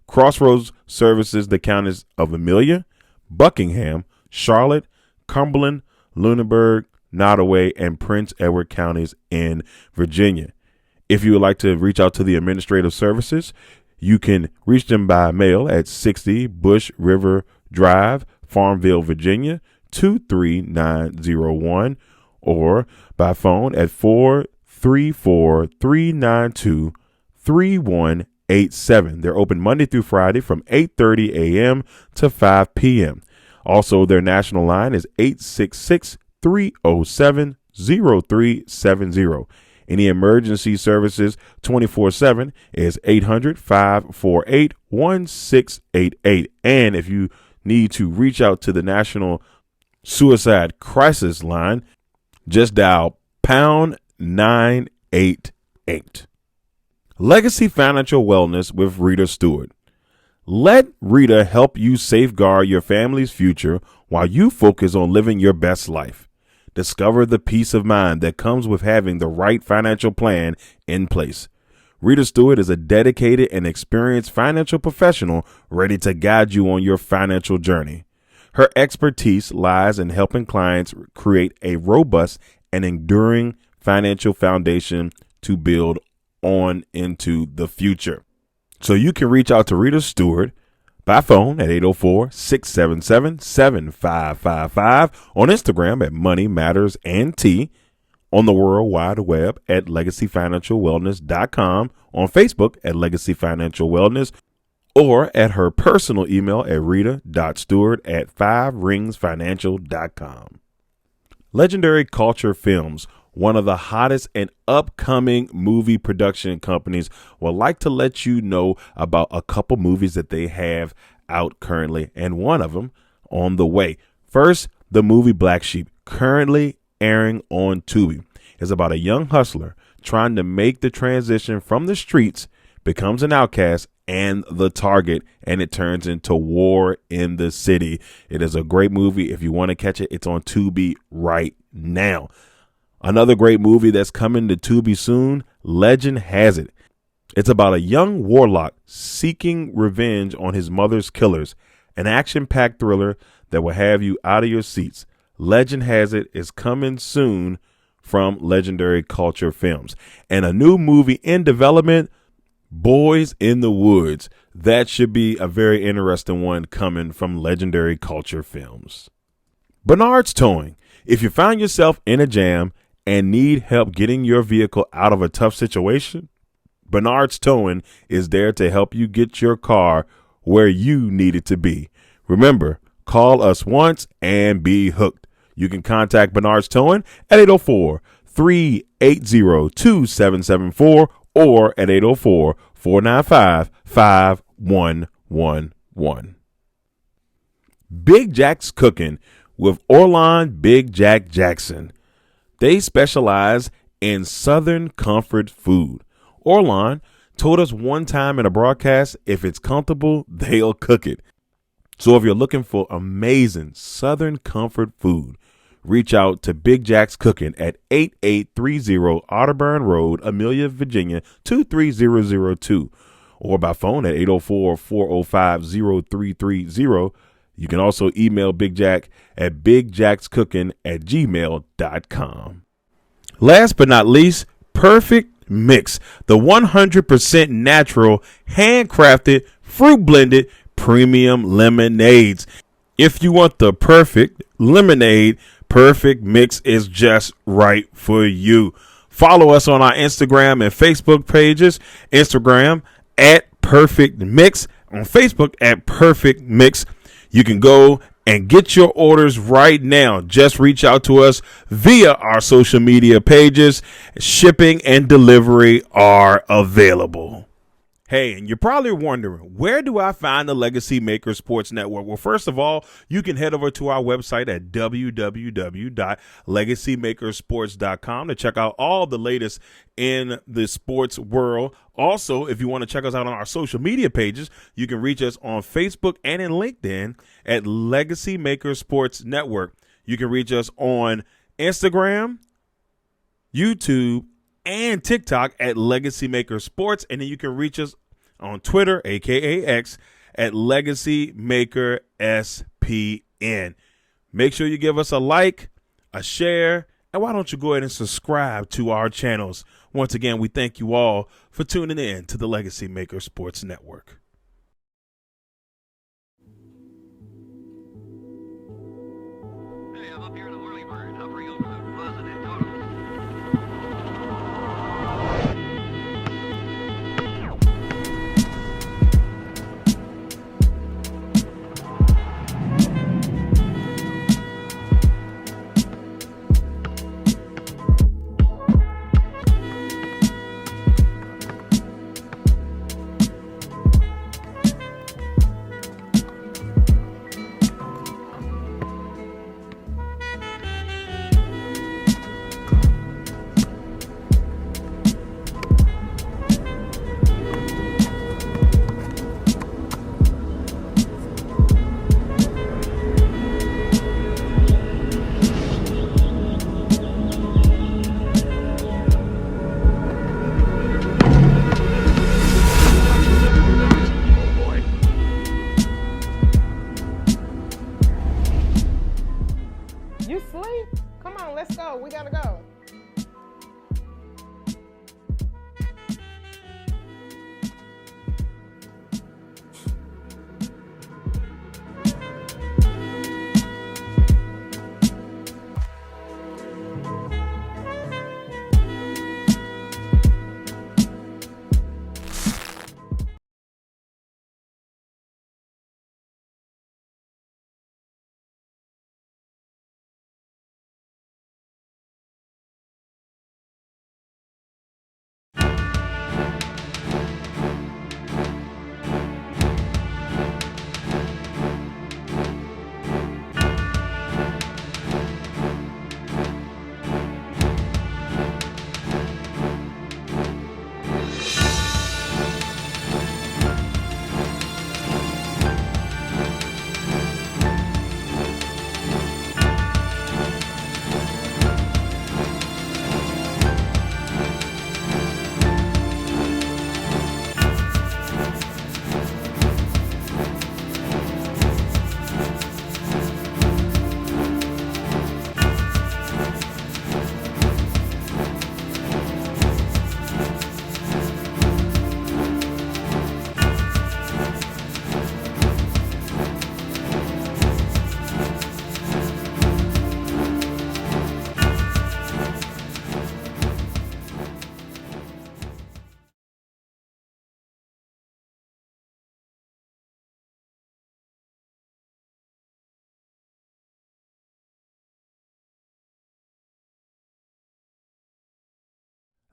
Crossroads services the counties of Amelia, Buckingham, Charlotte, Cumberland, Lunenburg, Nottoway, and Prince Edward counties in Virginia. If you would like to reach out to the administrative services, you can reach them by mail at 60 Bush River Drive, Farmville, Virginia, 23901, or by phone at 434-392-3187. They're open Monday through Friday from 8:30 a.m. to 5 p.m. Also, their national line is 866-307-0370. Any emergency services 24/7 is 800-548-1688. And if you need to reach out to the National Suicide Crisis Line, just dial pound 988. Legacy Financial Wellness with Rita Stewart. Let Rita help you safeguard your family's future while you focus on living your best life. Discover the peace of mind that comes with having the right financial plan in place. Rita Stewart is a dedicated and experienced financial professional ready to guide you on your financial journey. Her expertise lies in helping clients create a robust and enduring financial foundation to build on into the future. So you can reach out to Rita Stewart by phone at 804-677-7555, on Instagram at Money Matters and T, on the World Wide Web at LegacyFinancialWellness.com, on Facebook at Legacy Financial Wellness, or at her personal email at rita.stewart@5ringsfinancial.com. Legendary Culture Films, one of the hottest and upcoming movie production companies, would like to let you know about a couple movies that they have out currently, and one of them on the way. First, the movie Black Sheep, currently airing on Tubi, is about a young hustler trying to make the transition from the streets, becomes an outcast and the target, and it turns into war in the city. It is a great movie. If you want to catch it, it's on Tubi right now. Another great movie that's coming to Tubi soon, Legend Has It. It's about a young warlock seeking revenge on his mother's killers, an action-packed thriller that will have you out of your seats. Legend Has It is coming soon from Legendary Culture Films. And a new movie in development, Boys in the Woods. That should be a very interesting one coming from Legendary Culture Films. Bernard's Towing. If you find yourself in a jam and need help getting your vehicle out of a tough situation, Bernard's Towing is there to help you get your car where you need it to be. Remember, call us once and be hooked. You can contact Bernard's Towing at 804-380-2774 or at 804-495-5111. Big Jack's Cooking with Orlon Big Jack Jackson. They specialize in Southern comfort food. Orlon told us one time in a broadcast, if it's comfortable, they'll cook it. So if you're looking for amazing Southern comfort food, reach out to Big Jack's Cooking at 8830 Otterburn Road, Amelia, Virginia, 23002, or by phone at 804-405-0330. You can also email Big Jack at bigjackscooking@gmail.com. Last but not least, Perfect Mix, the 100% natural, handcrafted, fruit blended premium lemonades. If you want the perfect lemonade, Perfect Mix is just right for you. Follow us on our Instagram and Facebook pages. Instagram at Perfect Mix, on Facebook at Perfect Mix. You can go and get your orders right now. Just reach out to us via our social media pages. Shipping and delivery are available. Hey, and you're probably wondering, where do I find the Legacy Maker Sports Network? Well, first of all, you can head over to our website at www.legacymakersports.com to check out all the latest in the sports world. Also, if you want to check us out on our social media pages, you can reach us on Facebook and in LinkedIn at Legacy Maker Sports Network. You can reach us on Instagram, YouTube, and TikTok at Legacy Maker Sports. And then you can reach us on Twitter, aka X, at Legacy Maker SPN. Make sure you give us a like, a share, and why don't you go ahead and subscribe to our channels. Once again, we thank you all for tuning in to the Legacy Maker Sports Network. Hey, I'm up here in the whirly bird, hovering over the positive total.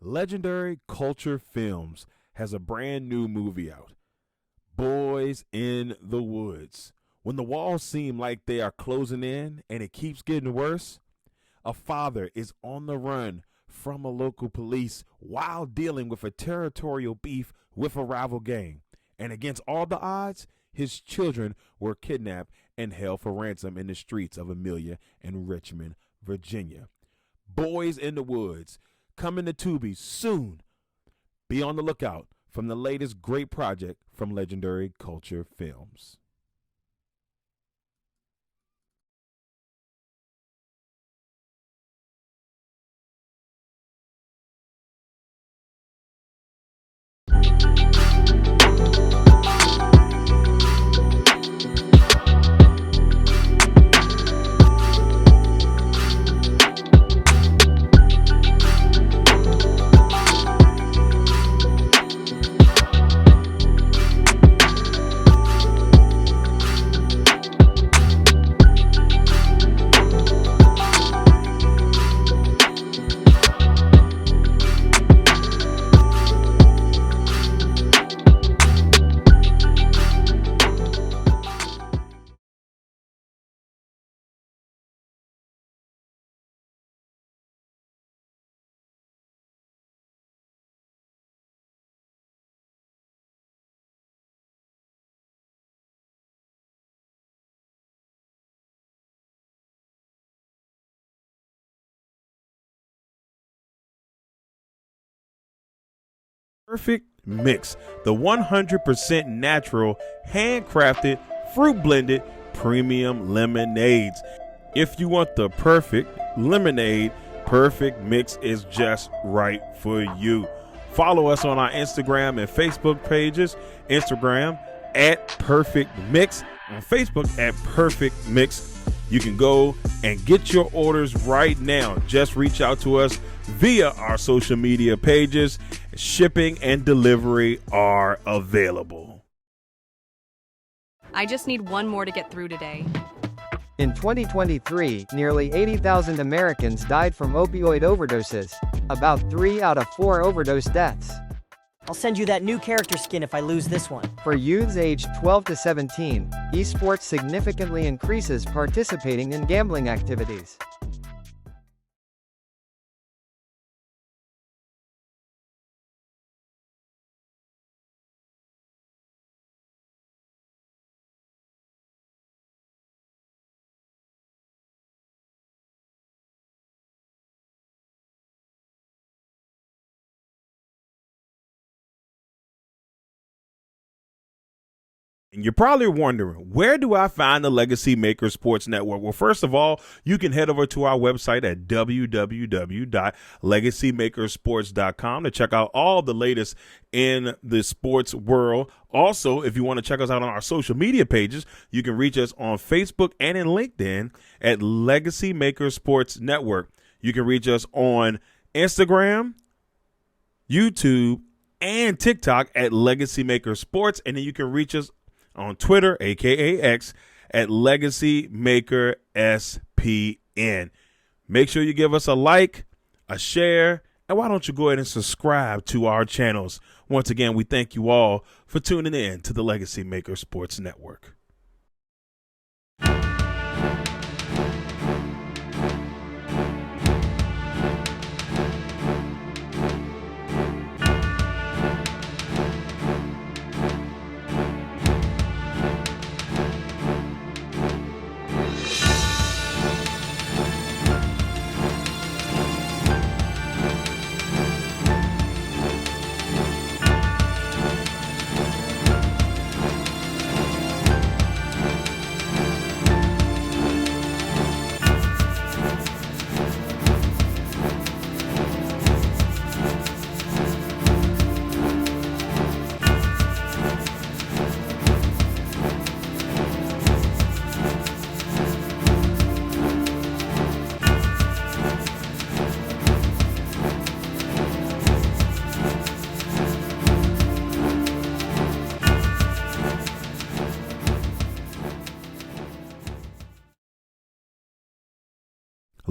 Legendary Culture Films has a brand new movie out, Boys in the Woods. When the walls seem like they are closing in and it keeps getting worse, a father is on the run from a local police while dealing with a territorial beef with a rival gang. And against all the odds, his children were kidnapped and held for ransom in the streets of Amelia and Richmond, Virginia. Boys in the Woods, coming to Tubi soon. Be on the lookout from the latest great project from Legendary Culture Films. Perfect Mix, the 100% natural, handcrafted, fruit blended premium lemonades. If you want the perfect lemonade, Perfect Mix is just right for you. Follow us on our Instagram and Facebook pages. Instagram at Perfect Mix, on Facebook at Perfect Mix. You can go and get your orders right now. Just reach out to us via our social media pages. Shipping and delivery are available. I just need one more to get through today. In 2023, nearly 80,000 Americans died from opioid overdoses. About 3 out of 4 overdose deaths. I'll send you that new character skin if I lose this one. For youths aged 12 to 17, esports significantly increases participating in gambling activities. And you're probably wondering, where do I find the Legacy Maker Sports Network? Well, first of all, you can head over to our website at www.legacymakersports.com to check out all the latest in the sports world. Also, if you want to check us out on our social media pages, you can reach us on Facebook and in LinkedIn at Legacy Maker Sports Network. You can reach us on Instagram, YouTube, and TikTok at Legacy Maker Sports. And then you can reach us on Twitter, aka X, at Legacy Maker SPN. Make sure you give us a like, a share, and why don't you go ahead and subscribe to our channels. Once again, we thank you all for tuning in to the Legacy Maker Sports Network.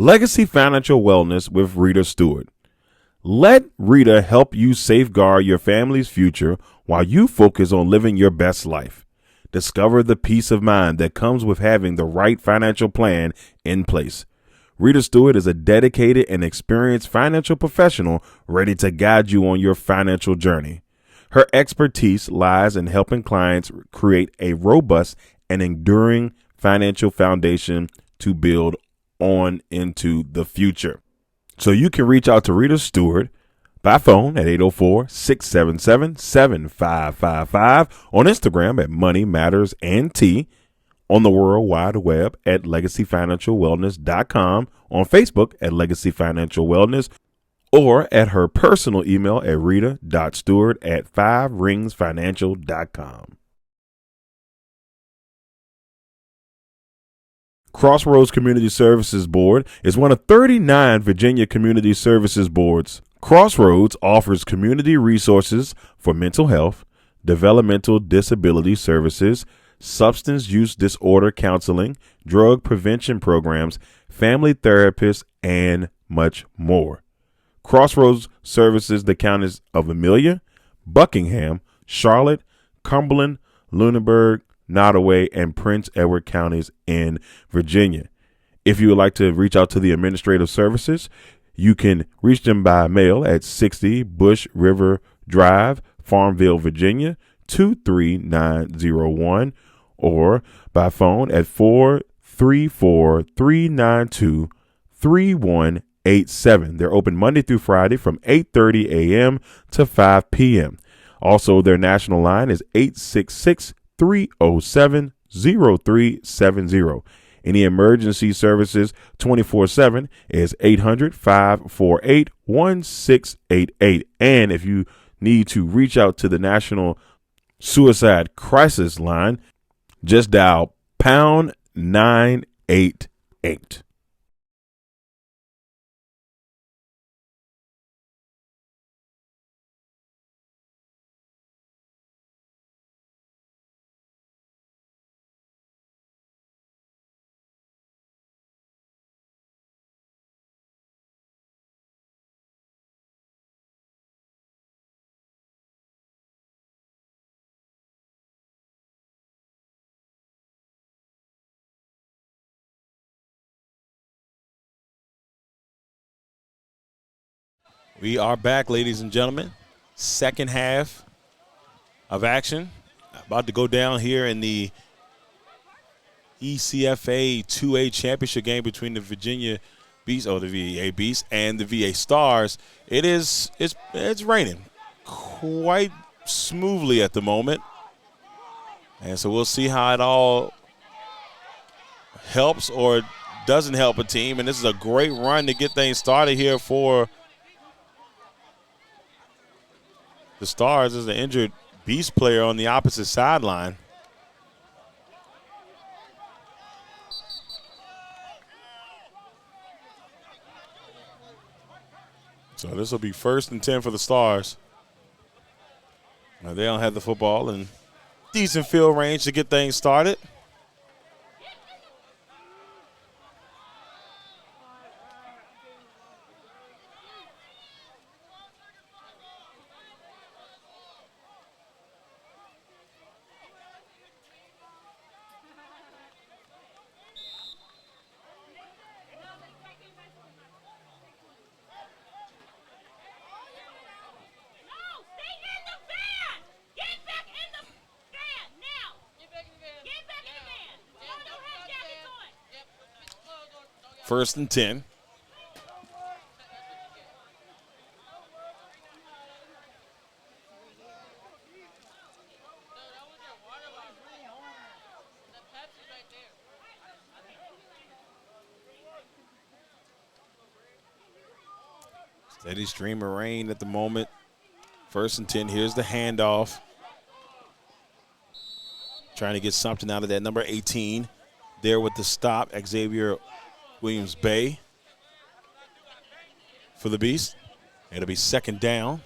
Legacy Financial Wellness with Rita Stewart. Let Rita help you safeguard your family's future while you focus on living your best life. Discover the peace of mind that comes with having the right financial plan in place. Rita Stewart is a dedicated and experienced financial professional ready to guide you on your financial journey. Her expertise lies in helping clients create a robust and enduring financial foundation to build on into the future. So you can reach out to Rita Stewart by phone at 804-677-7555, on Instagram at Money Matters and T, on the World Wide Web at LegacyFinancialWellness.com, on Facebook at Legacy Financial Wellness, or at her personal email at rita.stewart@5ringsfinancial.com. Crossroads Community Services Board is one of 39 Virginia community services boards. Crossroads offers community resources for mental health, developmental disability services, substance use disorder counseling, drug prevention programs, family therapists, and much more. Crossroads services the counties of Amelia, Buckingham, Charlotte, Cumberland, Lunenburg, Nottoway, and Prince Edward counties in Virginia. If you would like to reach out to the administrative services, you can reach them by mail at 60 Bush River Drive, Farmville, Virginia, 23901, or by phone at 434-392-3187. They're open Monday through Friday from 8:30 a.m. to 5 p.m. Also, their national line is 866-307-0370. Any emergency services 24/7 is 800-548-1688. And if you need to reach out to the National Suicide Crisis Line, just dial pound 988. We are back, ladies and gentlemen. Second half of action. About to go down here in the ECFA 2A championship game between the Virginia Beasts, the VA Beasts, and the VA Stars. It's raining quite smoothly at the moment. And so we'll see how it all helps or doesn't help a team. And this is a great run to get things started here for the Stars. As an injured Beast player on the opposite sideline. So this will be 1st and 10 for the Stars. Now they don't have the football and decent field range to get things started. First and 10. Steady stream of rain at the moment. 1st and 10. Here's the handoff. Trying to get something out of that number 18. There with the stop, Xavier Williams-Bay for the Beast. It'll be 2nd down.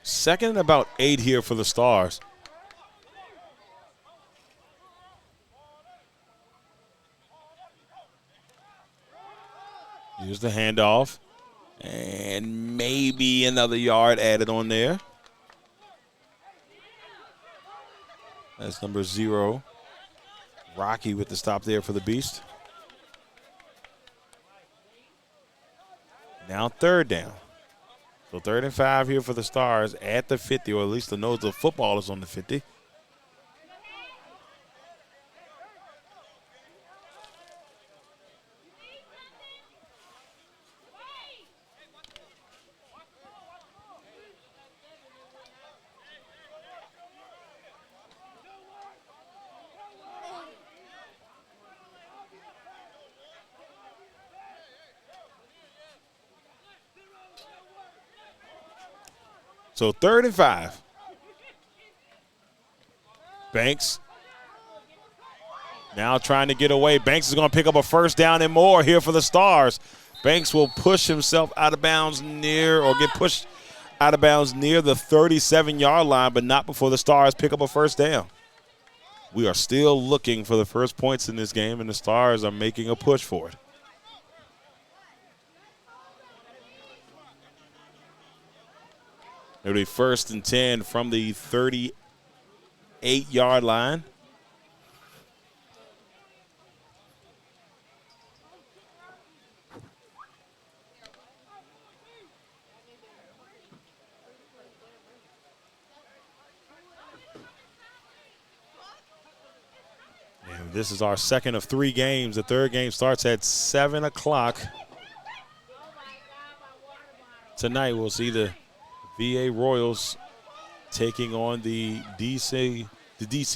2nd and about 8 here for the Stars. Here's the handoff. And maybe another yard added on there. That's number 0. Rocky with the stop there for the Beast. Now 3rd down. So 3rd and 5 here for the Stars at the 50, or at least the nose of football is on the 50. So 3rd and 5. Banks now trying to get away. Banks is going to pick up a 1st down and more here for the Stars. Banks will push himself out of bounds near, or get pushed out of bounds near the 37-yard line, but not before the Stars pick up a 1st down. We are still looking for the first points in this game, and the Stars are making a push for it. It'll be 1st and 10 from the 38-yard line. And this is our 2nd of 3 games. The 3rd game starts at 7 o'clock. Tonight we'll see the VA Royals taking on the DC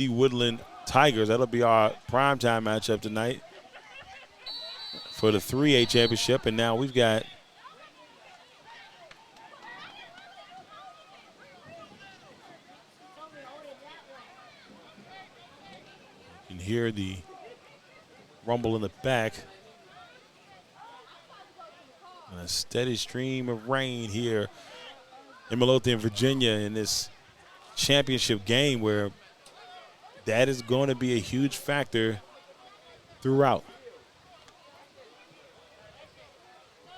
Woodland Tigers. That'll be our primetime matchup tonight for the 3A championship. And now we've got you can hear the rumble in the back. And a steady stream of rain here in Midlothian, Virginia, in this championship game, where that is going to be a huge factor throughout.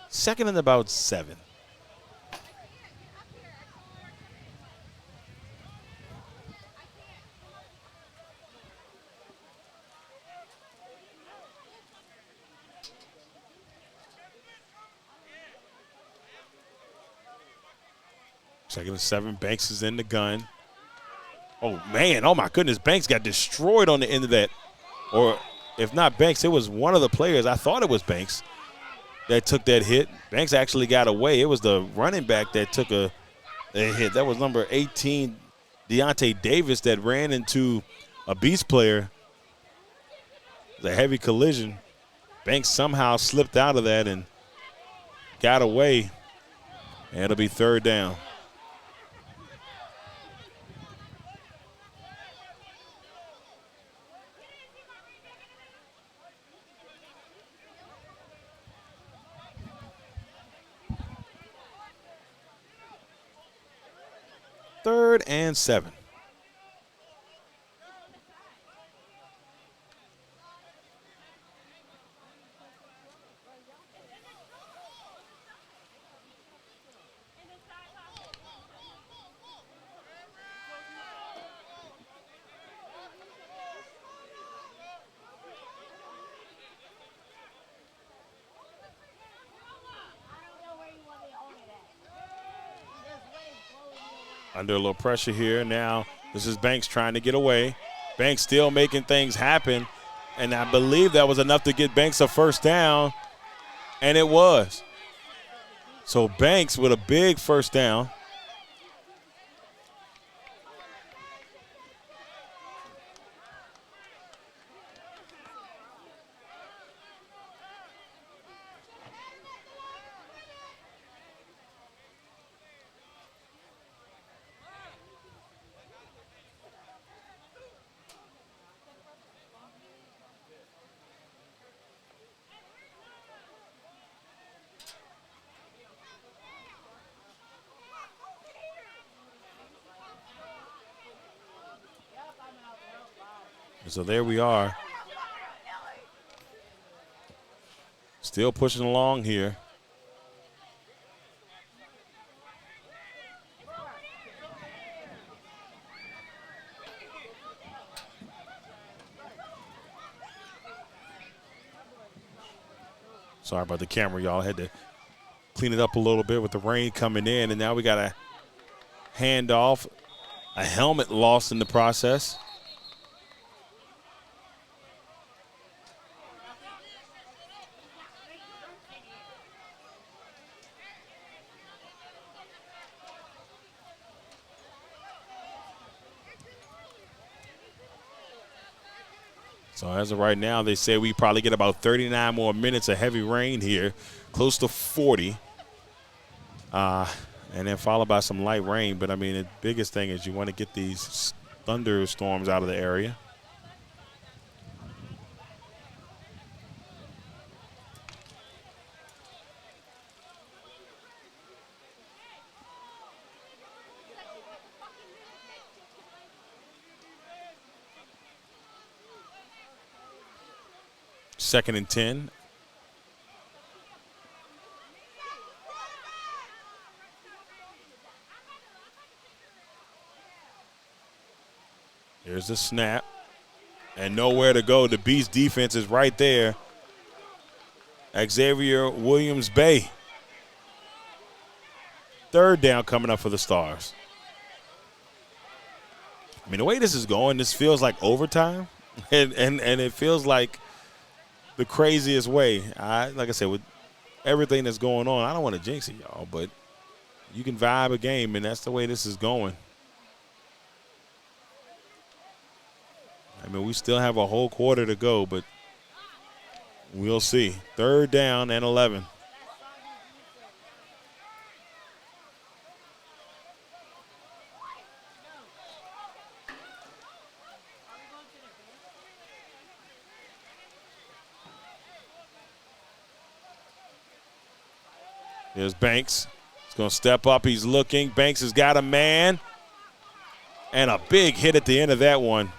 2nd and about 7. Second and 7, Banks is in the gun. Oh, man, oh, my goodness, Banks got destroyed on the end of that. Or if not Banks, it was one of the players. I thought it was Banks that took that hit. Banks actually got away. It was the running back that took a hit. That was number 18, Deontay Davis, that ran into a Beast player. It was a heavy collision. Banks somehow slipped out of that and got away. And it'll be 3rd down. Third and 7. Under a little pressure here. Now this is Banks trying to get away. Banks still making things happen. And I believe that was enough to get Banks a 1st down. And it was. So Banks with a big 1st down. So there we are. Still pushing along here. Sorry about the camera, y'all. Had to clean it up a little bit with the rain coming in, and now we got a handoff, a helmet lost in the process. So as of right now, they say we probably get about 39 more minutes of heavy rain here, close to 40. And then followed by some light rain. But, I mean, the biggest thing is you want to get these thunderstorms out of the area. Second and 10. Here's the snap. And nowhere to go. The Beast defense is right there. Xavier Williams-Bay. Third down coming up for the Stars. I mean, the way this is going, this feels like overtime. And it feels like the craziest way. Like I said, with everything that's going on, I don't want to jinx it, y'all, but you can vibe a game, and that's the way this is going. I mean, we still have a whole quarter to go, but we'll see. Third down and 11. There's Banks. He's going to step up. He's looking. Banks has got a man. And a big hit at the end of that one.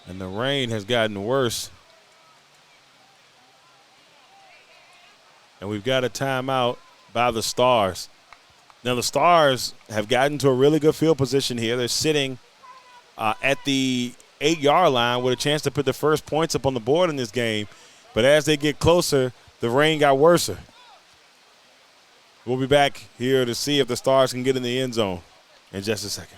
And the rain has gotten worse. And we've got a timeout by the Stars. Now, the Stars have gotten to a really good field position here. They're sitting at the 8-yard line with a chance to put the first points up on the board in this game. But as they get closer, the rain got worse. We'll be back here to see if the Stars can get in the end zone in just a second.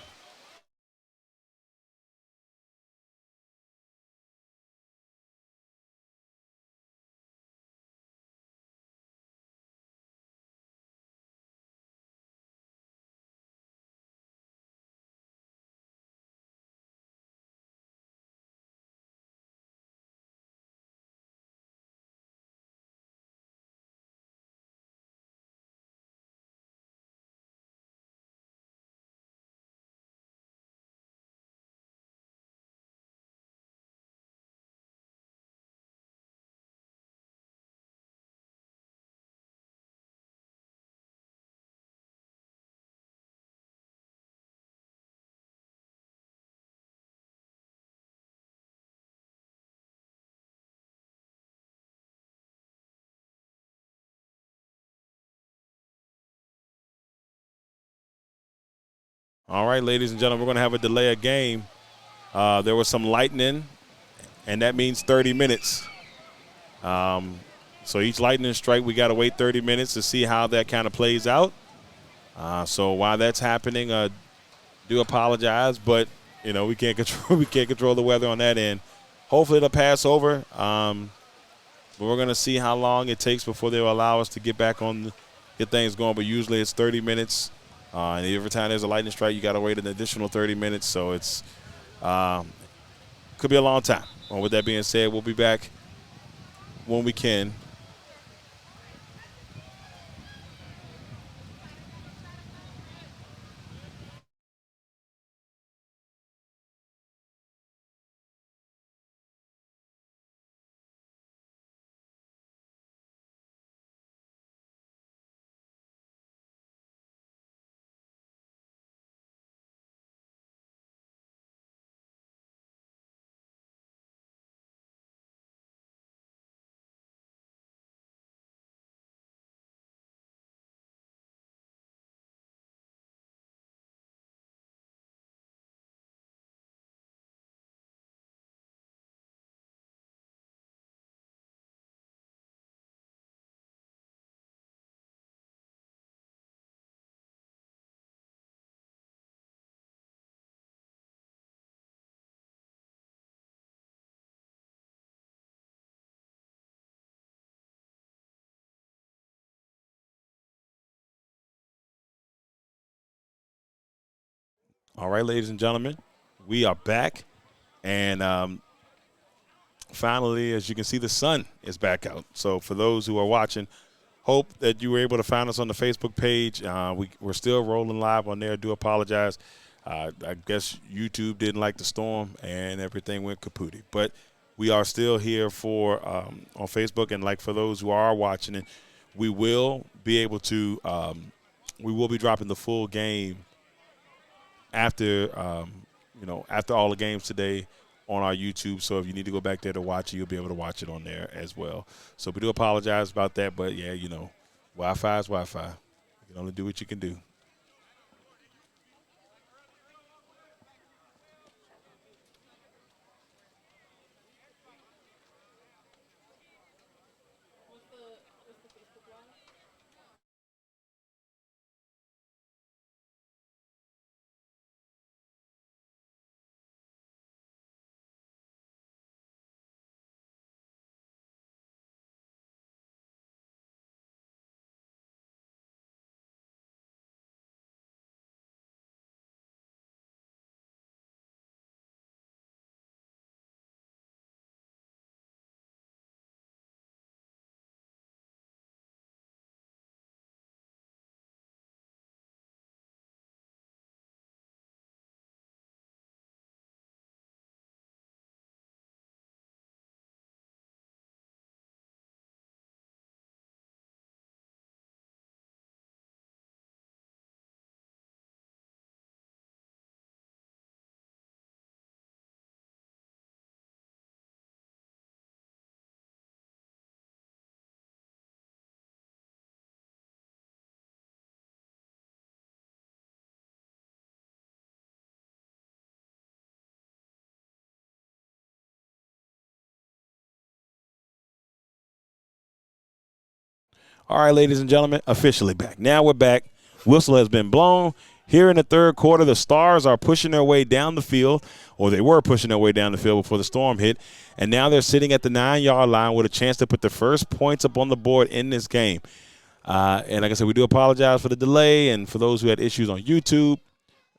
All right, ladies and gentlemen, we're going to have a delay of game. There was some lightning, and that means 30 minutes. So each lightning strike, we got to wait 30 minutes to see how that kind of plays out. So while that's happening, do apologize, but we can't control the weather on that end. Hopefully it'll pass over. But we're going to see how long it takes before they'll allow us to get back on, get things going. But usually it's 30 minutes. And every time there's a lightning strike, you got to wait an additional 30 minutes. So it's could be a long time. Well, with that being said, we'll be back when we can. All right, ladies and gentlemen, we are back. And finally, as you can see, the sun is back out. So for those who are watching, hope that you were able to find us on the Facebook page. We're still rolling live on there. Do apologize. I guess YouTube didn't like the storm and everything went kapooty. But we are still here for on Facebook. And like for those who are watching it, we will be able to we will be dropping the full game after after all the games today on our YouTube. So if you need to go back there to watch it, you'll be able to watch it on there as well. So we do apologize about that, but yeah, Wi-Fi is Wi-Fi. You can only do what you can do. All right, ladies and gentlemen, officially back. Now we're back. Whistle has been blown. Here in the third quarter, the Starz are pushing their way down the field, or they were pushing their way down the field before the storm hit, and now they're sitting at the 9-yard line with a chance to put the first points up on the board in this game. And like I said, we do apologize for the delay and for those who had issues on YouTube,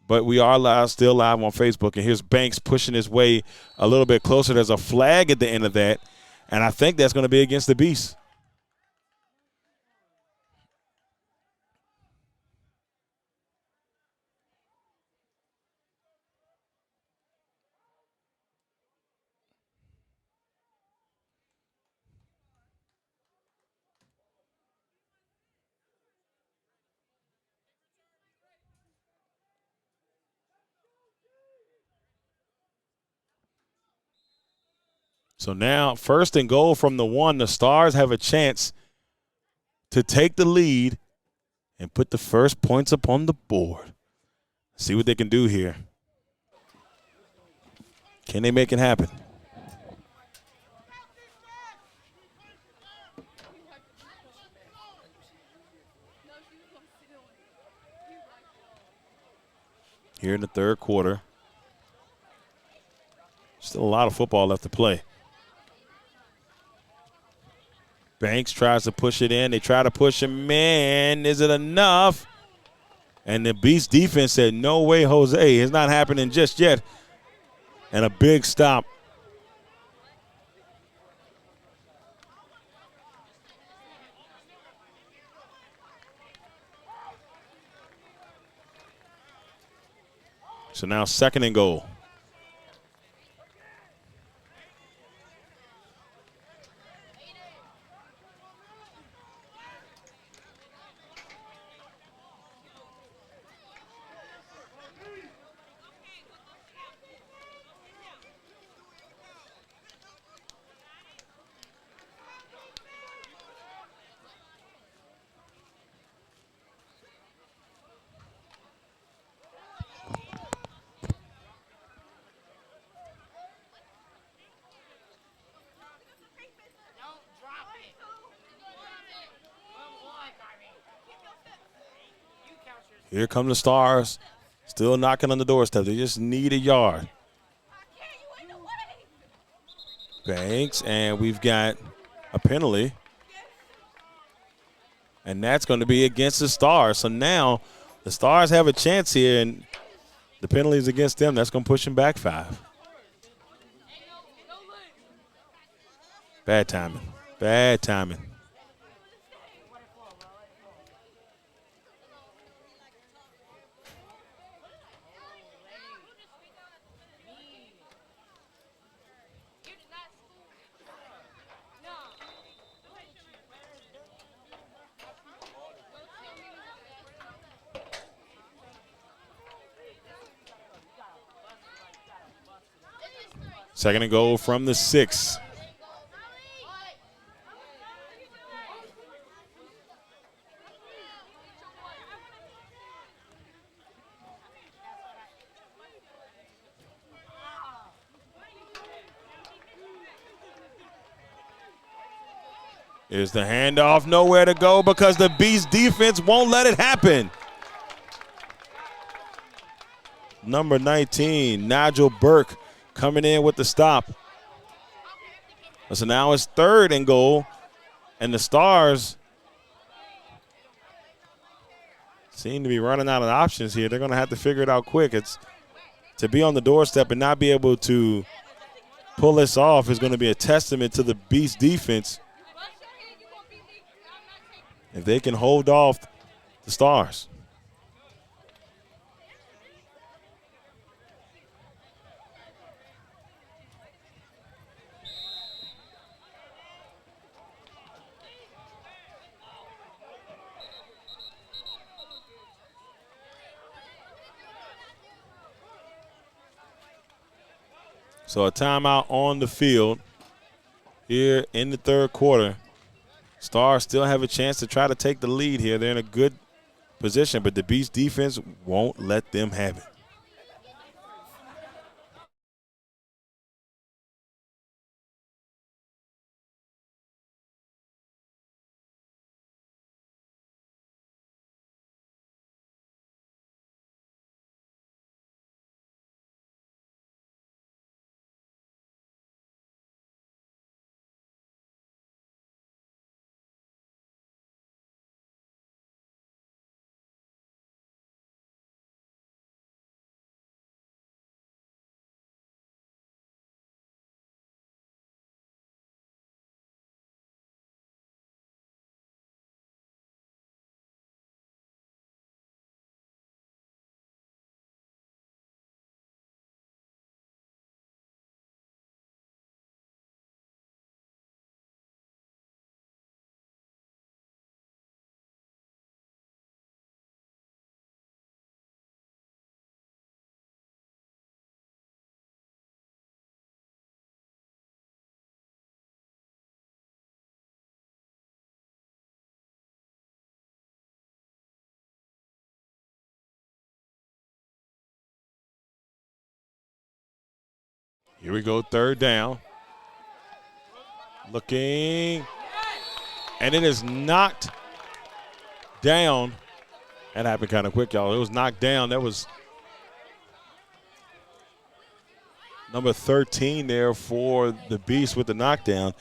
but we are still live on Facebook. And here's Banks pushing his way a little bit closer. There's a flag at the end of that, and I think that's going to be against the Beast. So now, first and goal from the 1, the Starz have a chance to take the lead and put the first points up on the board. See what they can do here. Can they make it happen? Here in the third quarter. Still a lot of football left to play. Banks tries to push it in. They try to push him in. Is it enough? And the Beast defense said, no way, Jose. It's not happening just yet. And a big stop So now 2nd and goal. Here come the Stars, still knocking on the doorstep. They just need a yard. Banks, and we've got a penalty. And that's going to be against the Stars. So now the Stars have a chance here, and the penalty is against them. That's going to push them back 5. Bad timing. Bad timing. Second and goal from the 6. Here's the handoff, nowhere to go because the Beast defense won't let it happen. Number 19, Nigel Burke, coming in with the stop. So now it's 3rd and goal, and the Stars seem to be running out of options here. They're going to have to figure it out quick. It's to be on the doorstep and not be able to pull this off is going to be a testament to the Beast defense. If they can hold off the Stars. So a timeout on the field here in the 3rd quarter. Stars still have a chance to try to take the lead here. They're in a good position, but the Beast defense won't let them have it. Here we go, 3rd down. Looking, and it is knocked down. That happened kind of quick, y'all. It was knocked down. That was number 13 there for the Beast with the knockdown.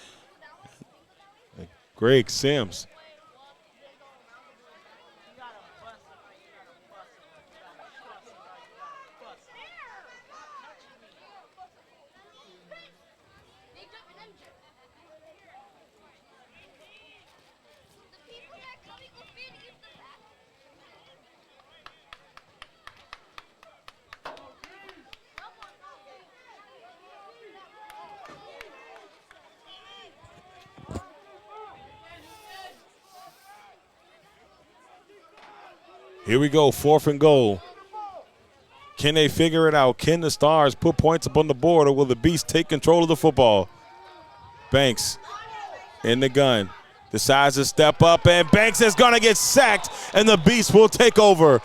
Greg Sims. Here we go, 4th and goal. Can they figure it out? Can the Stars put points up on the board, or will the Beast take control of the football? Banks in the gun. Decides to step up, and Banks is going to get sacked, and the Beast will take over.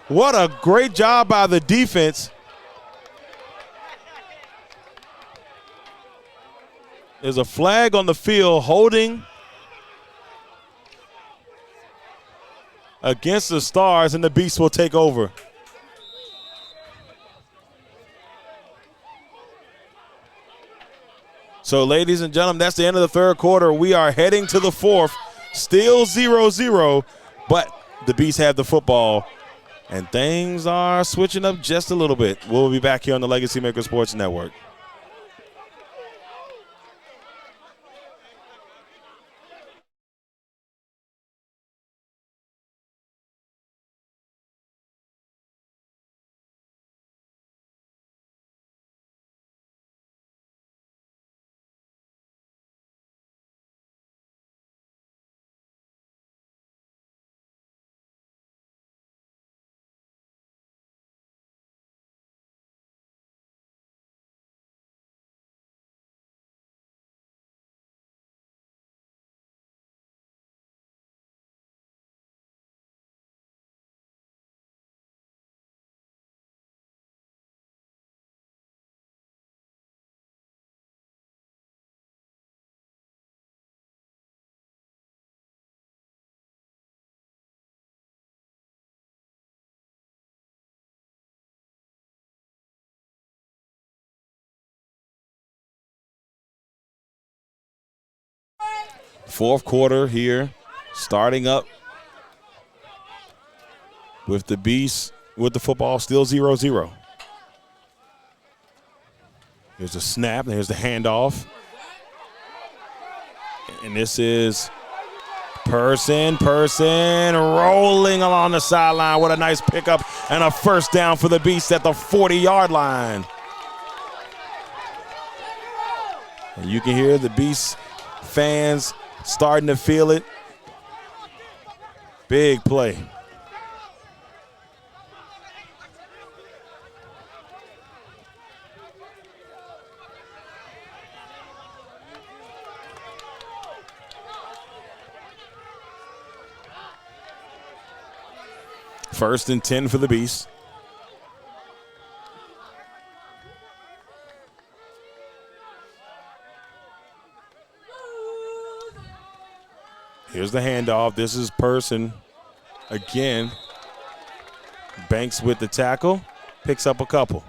What a great job by the defense. There's a flag on the field holding against the Stars, and the Beast will take over. So, ladies and gentlemen, that's the end of the 3rd quarter. We are heading to the 4th. Still 0-0, but the Beast have the football, and things are switching up just a little bit. We'll be back here on the Legacy Maker Sports Network. Fourth quarter here, starting up with the Beast with the football still 0-0. Here's a snap, there's the handoff. And this is Person rolling along the sideline. What a nice pickup and a first down for the Beast at the 40-yard line. And you can hear the Beast fans starting to feel it. Big play. First and 10 for the Beast. Here's the handoff. This is Person again. Banks with the tackle. Picks up a couple.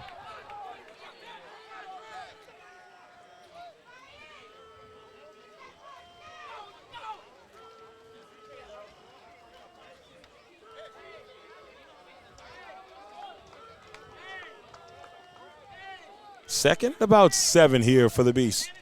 Second, about 7 here for the Beast.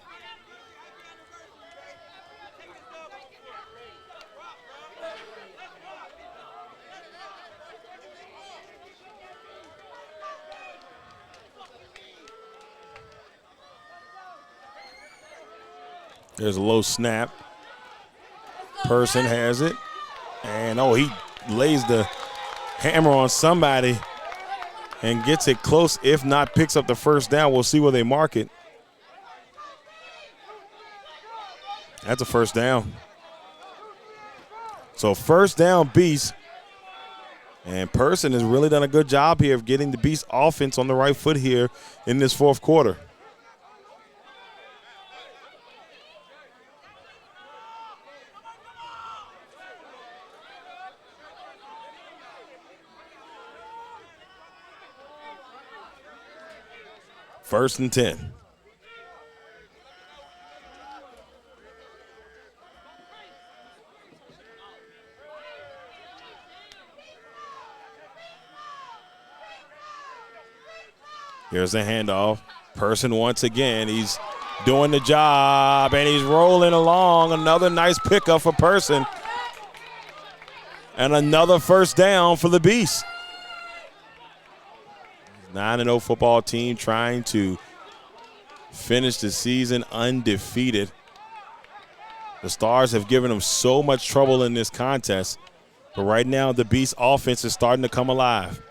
There's a low snap. Person has it. And, oh, he lays the hammer on somebody and gets it close, if not picks up the first down. We'll see where they mark it. That's a first down. So first down, Beast. And Person has really done a good job here of getting the Beast offense on the right foot here in this fourth quarter. First and 10. Here's the handoff. Person once again. He's doing the job, and he's rolling along. Another nice pickup for Person. And another first down for the Beast. 9-0 football team trying to finish the season undefeated. The Stars have given them so much trouble in this contest, But right now, the Beast offense is starting to come alive.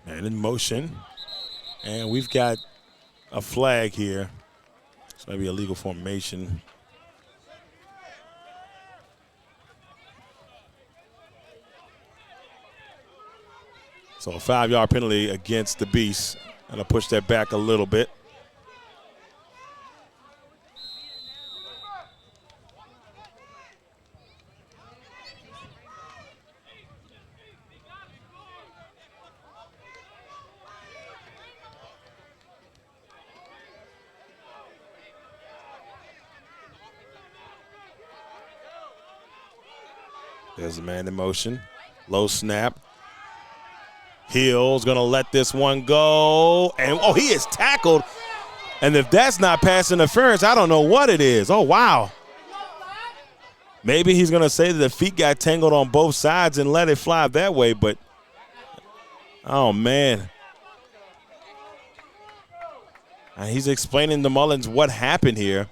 And in motion. And we've got a flag here. It's maybe a legal formation. So a 5-yard penalty against the Beast. And I'll push that back a little bit. There's a man in motion. Low snap. Hill's going to let this one go. And, oh, he is tackled. And if that's not pass interference, I don't know what it is. Oh, wow. Maybe he's going to say that the feet got tangled on both sides and let it fly that way, but, oh, man. And he's explaining to Mullins what happened here.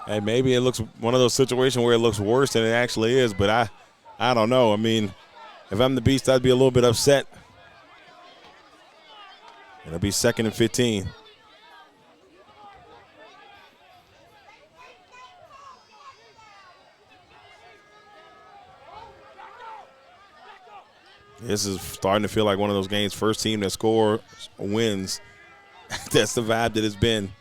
Hey, maybe it looks one of those situations where it looks worse than it actually is, but I don't know. I mean, if I'm the Beast, I'd be a little bit upset. It'll be 2nd and 15. This is starting to feel like one of those games, first team that scores wins. That's the vibe that it's been.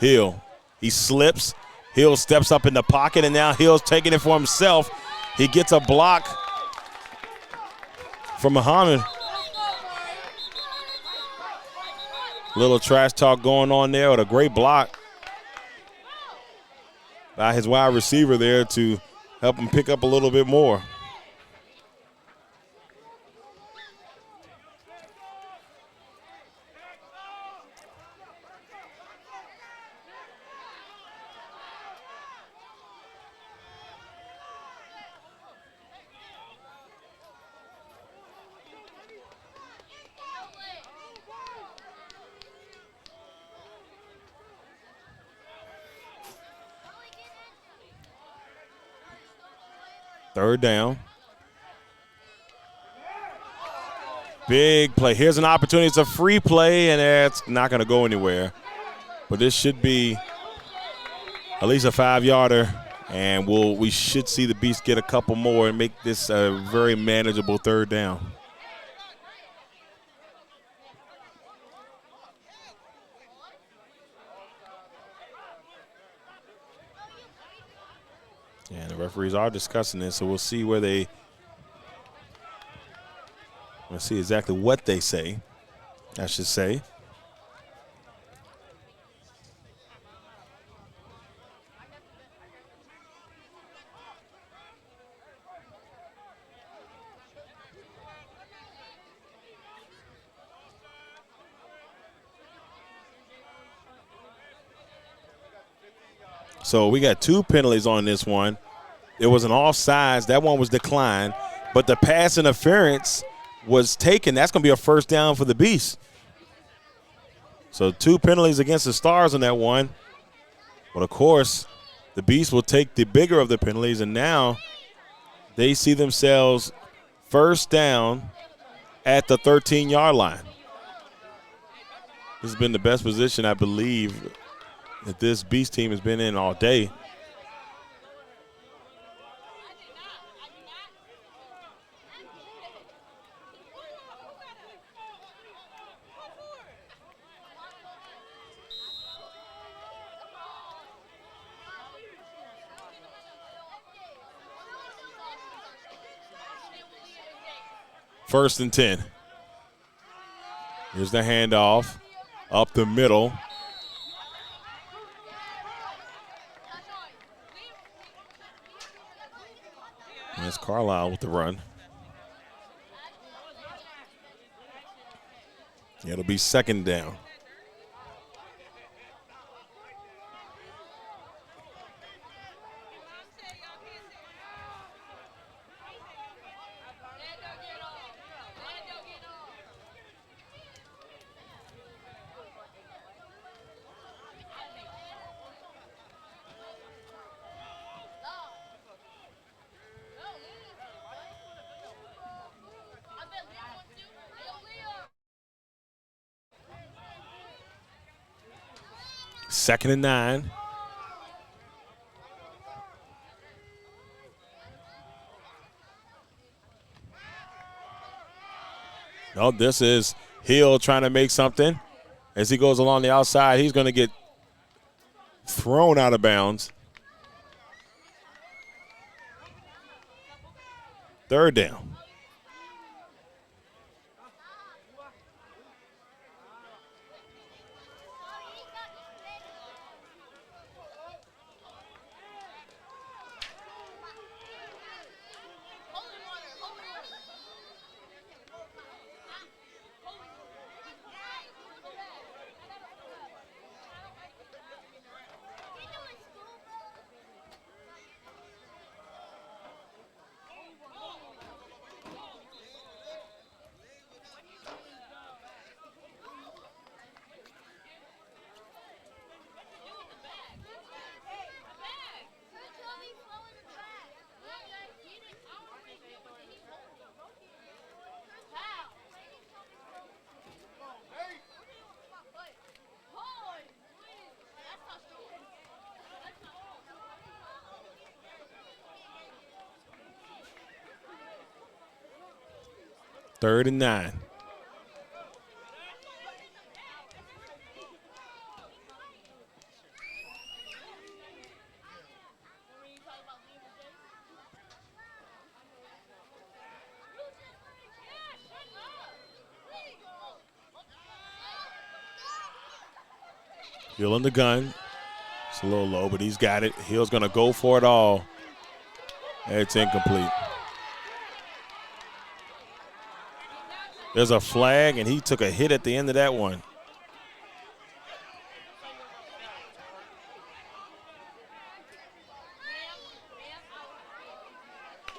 Hill, he slips. Hill steps up in the pocket, and now Hill's taking it for himself. He gets a block from Muhammad. Little trash talk going on there with a great block by his wide receiver there to help him pick up a little bit more. Third down. Big play. Here's an opportunity. It's a free play, and it's not going to go anywhere. But this should be at least a 5-yarder, and we should see the Beast get a couple more and make this a very manageable third down. And the referees are discussing this, so we'll see where we'll see exactly what they say, I should say. So we got 2 penalties on this one. It was an offsides. That one was declined. But the pass interference was taken. That's going to be a first down for the Beast. So 2 penalties against the Starz on that one. But, of course, the Beast will take the bigger of the penalties, and now they see themselves first down at the 13-yard line. This has been the best position, I believe, that this Beast team has been in all day. First and 10. Here's the handoff up the middle. That's Carlisle with the run. It'll be second down. Second and 9. No, this is Hill trying to make something. As he goes along the outside, he's going to get thrown out of bounds. Third down. Third and 9. Hill in the gun. It's a little low, but he's got it. Hill's going to go for it all. It's incomplete. There's a flag, and he took a hit at the end of that one.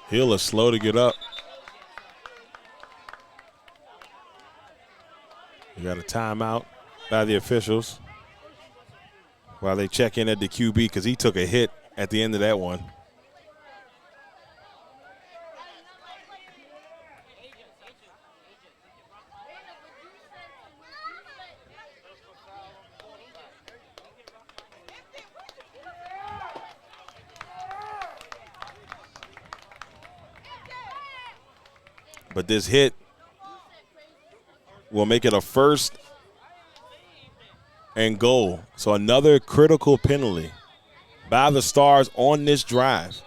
Hill is slow to get up. We got a timeout by the officials while they check in at the QB because he took a hit at the end of that one. But this hit will make it a first and goal. So another critical penalty by the Stars on this drive.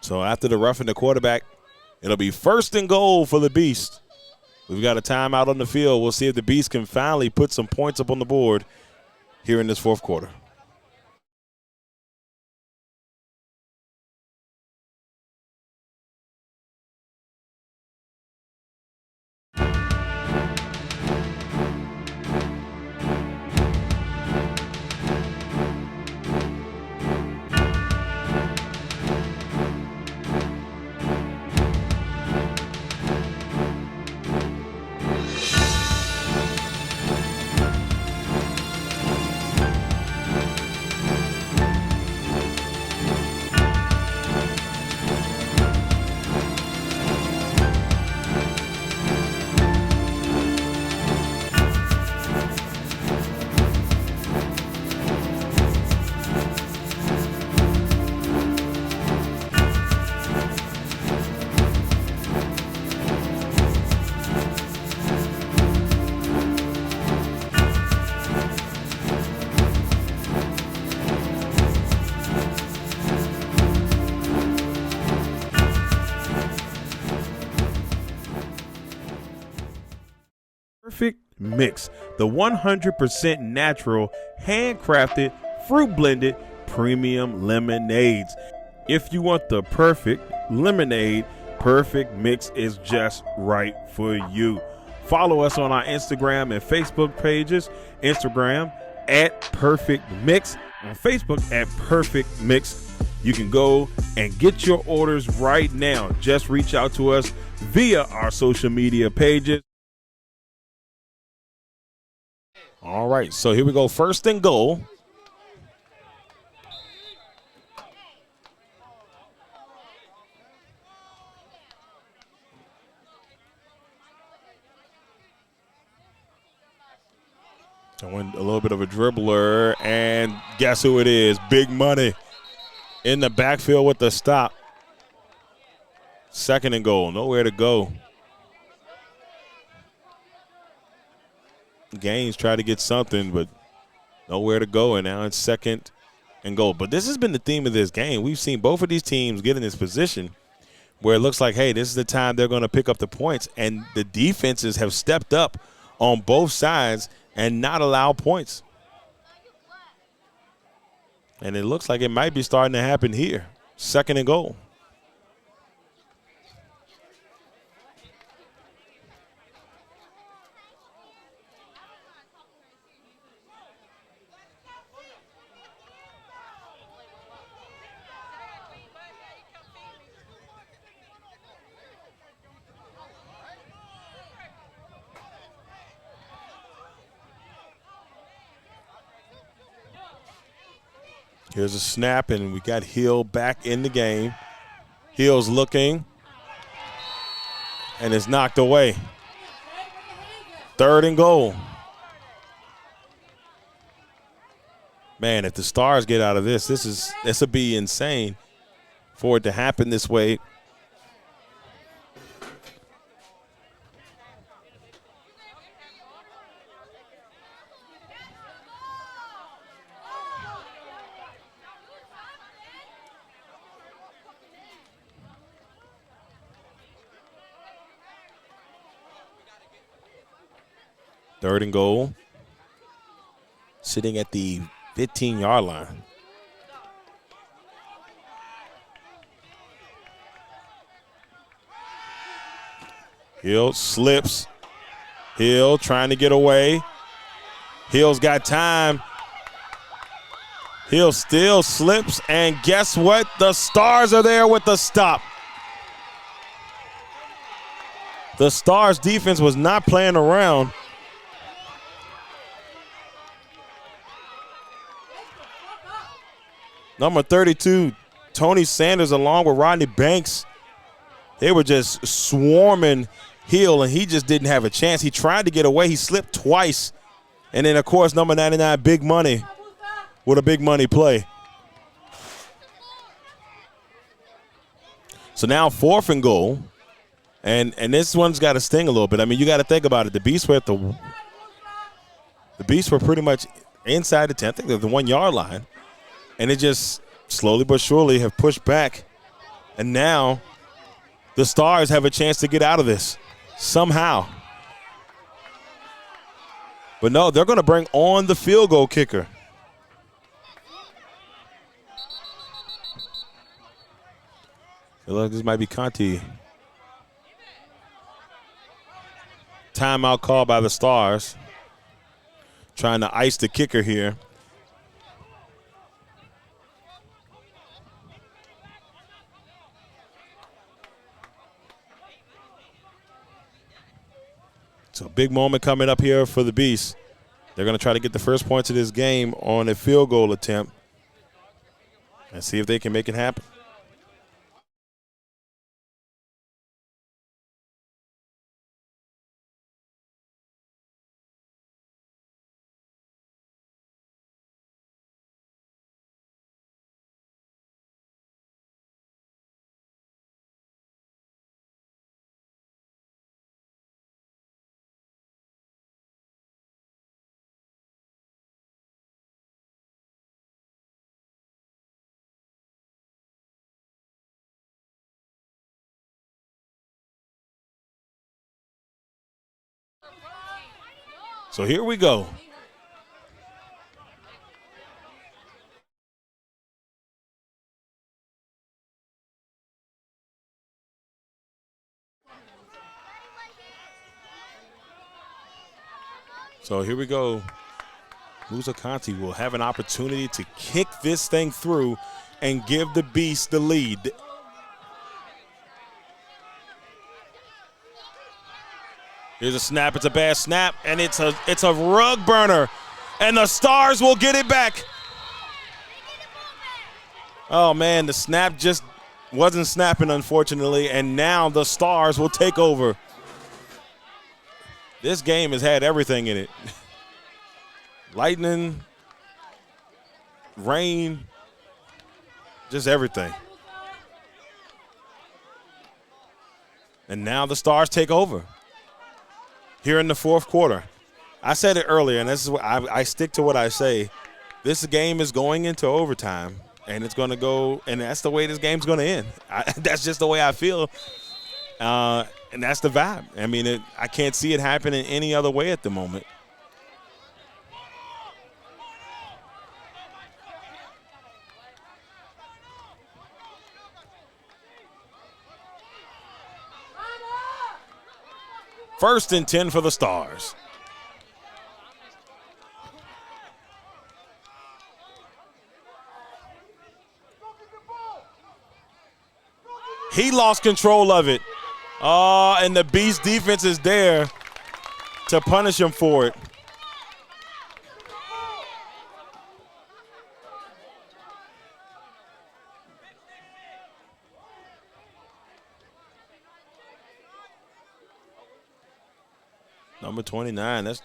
So after the roughing the quarterback, it'll be first and goal for the Beast. We've got a timeout on the field. We'll see if the Beast can finally put some points up on the board here in this fourth quarter. Mix, the 100% natural, handcrafted, fruit blended premium lemonades. If you want the perfect lemonade, Perfect Mix is just right for you. Follow us on our Instagram and Facebook pages. Instagram at Perfect Mix, on Facebook at Perfect Mix. You can go and get your orders right now. Just reach out to us via our social media pages. All right, so here we go. First and goal. I went a little bit of a dribbler, and guess who it is? Big Money in the backfield with the stop. Second and goal, nowhere to go. Gaines tried to get something, but nowhere to go, and now it's second and goal. But this has been the theme of this game. We've seen both of these teams get in this position where it looks like, hey, this is the time they're going to pick up the points, and the defenses have stepped up on both sides and not allow points. And it looks like it might be starting to happen here. Second and goal. Here's a snap, and we got Hill back in the game. Hill's looking, and it's knocked away. Third and goal. Man, if the Stars get out of this will be insane for it to happen this way. Third and goal. Sitting at the 15-yard line. Hill slips. Hill trying to get away. Hill's got time. Hill still slips, and guess what? The Stars are there with the stop. The Stars defense was not playing around. Number 32, Tony Sanders, along with Rodney Banks, they were just swarming Hill, and he just didn't have a chance. He tried to get away. He slipped twice. And then, of course, number 99, Big Money, with a big money play. So now fourth and goal. And this one's got to sting a little bit. I mean, you got to think about it. The Beasts were pretty much inside the 10. I think they're the 1-yard line. And it just slowly but surely have pushed back. And now the Stars have a chance to get out of this somehow. But no, they're going to bring on the field goal kicker. Look, this might be Conti. Timeout call by the Stars. Trying to ice the kicker here. So big moment coming up here for the Beasts. They're going to try to get the first points of this game on a field goal attempt and see if they can make it happen. So here we go. So here we go. Musa Conti will have an opportunity to kick this thing through and give the Beast the lead. Here's a snap. It's a bad snap, and it's a rug burner, and the Starz will get it back. Oh, man, the snap just wasn't snapping, unfortunately, and now the Starz will take over. This game has had everything in it. Lightning, rain, just everything. And now the Starz take over here in the fourth quarter. I said it earlier, and this is what I stick to what I say. This game is going into overtime, and it's going to go, and that's the way this game's going to end. That's just the way I feel, and that's the vibe. I mean, I can't see it happening any other way at the moment. First and 10 for the Starz. He lost control of it. And the Beast defense is there to punish him for it. Number 29, that's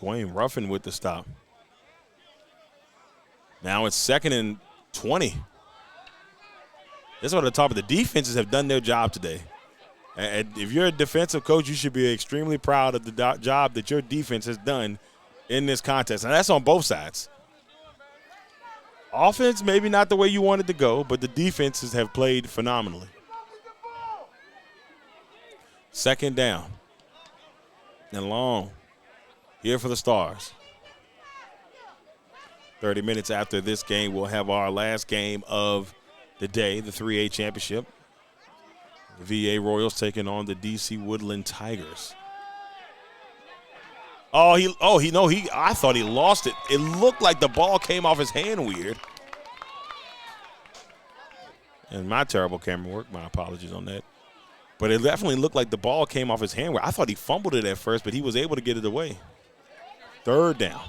Dwayne Ruffin with the stop. Now it's 2nd and 20. This is what the top of the defenses have done their job today. And if you're a defensive coach, you should be extremely proud of the job that your defense has done in this contest. And that's on both sides. Offense, maybe not the way you wanted to go, but the defenses have played phenomenally. 2nd down and long here for the Starz. 30 minutes after this game, we'll have our last game of the day, the 3A championship. The VA Royals taking on the DC Woodland Tigers. I thought he lost it. It looked like the ball came off his hand weird. And my terrible camera work, my apologies on that. But it definitely looked like the ball came off his hand. I thought he fumbled it at first, but he was able to get it away. 3rd down.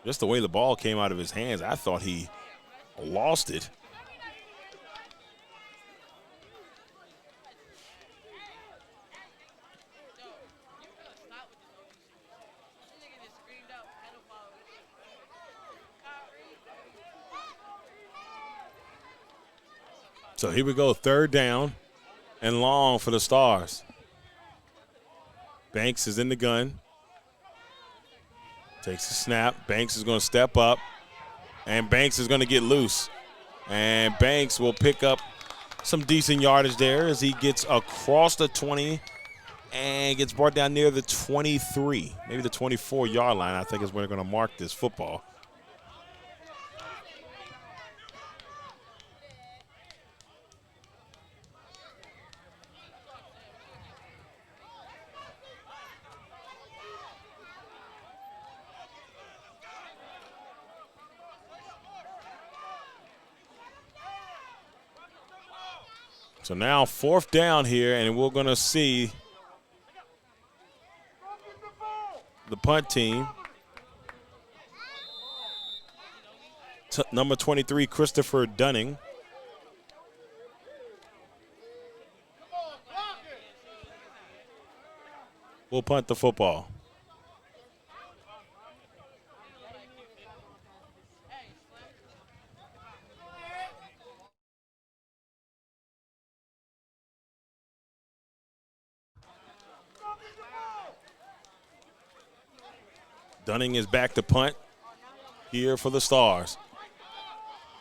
Just the way the ball came out of his hands, I thought he lost it. So here we go, 3rd down and long for the Starz. Banks is in the gun. Takes a snap. Banks is going to step up, and Banks is going to get loose. And Banks will pick up some decent yardage there as he gets across the 20 and gets brought down near the 23, maybe the 24-yard line, I think is where they're going to mark this football. So now 4th down here, and we're going to see the punt team. Number 23, Christopher Dunning. We'll punt the football. Dunning is back to punt here for the Starz.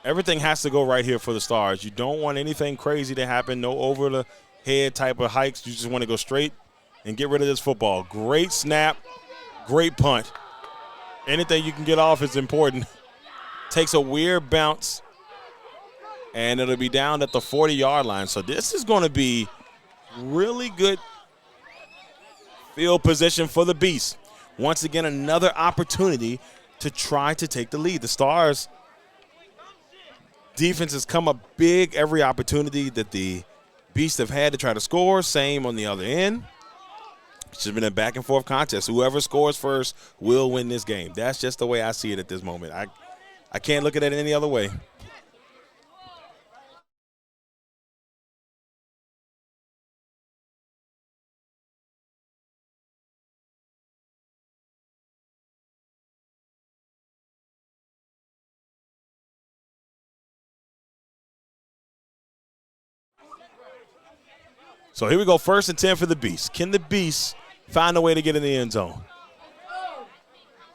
everything has to go right here for the Stars. You don't want anything crazy to happen, no over-the-head type of hikes. You just want to go straight and get rid of this football. Great snap, great punt. Anything you can get off is important. Takes a weird bounce, and it'll be down at the 40-yard line. So this is going to be really good field position for the Beast. Once again, another opportunity to try to take the lead. The Stars defense has come up big every opportunity that the Beasts have had to try to score. Same on the other end. It's just been a back-and-forth contest. Whoever scores first will win this game. That's just the way I see it at this moment. I can't look at it any other way. So here we go, 1st and 10 for the Beasts. Can the Beasts find a way to get in the end zone?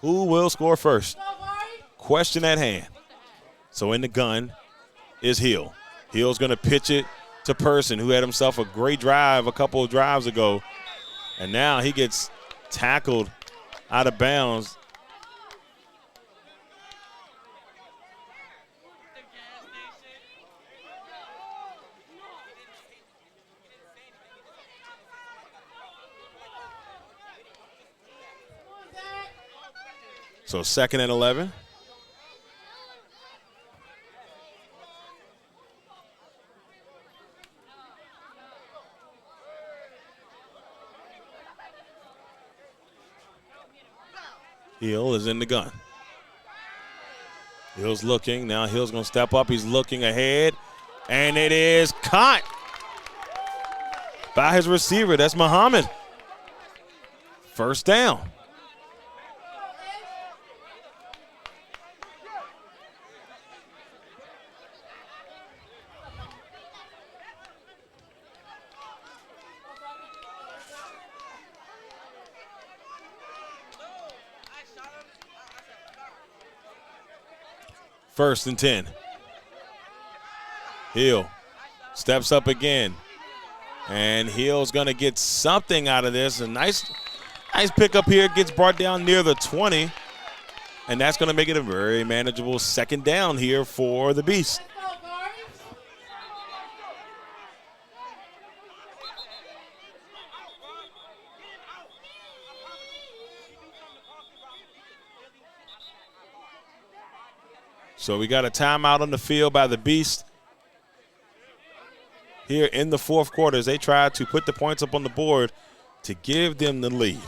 Who will score first? Question at hand. So in the gun is Hill. Hill's going to pitch it to Person, who had himself a great drive a couple of drives ago. And now he gets tackled out of bounds. So 2nd and 11. Hill is in the gun. Hill's looking. Now Hill's going to step up. He's looking ahead. And it is caught by his receiver. That's Muhammad. 1st down. First and 10. Hill steps up again. And Hill's going to get something out of this. A nice pickup here. Gets brought down near the 20. And that's going to make it a very manageable 2nd down here for the Beast. So we got a timeout on the field by the Beast here in the 4th quarter as they try to put the points up on the board to give them the lead.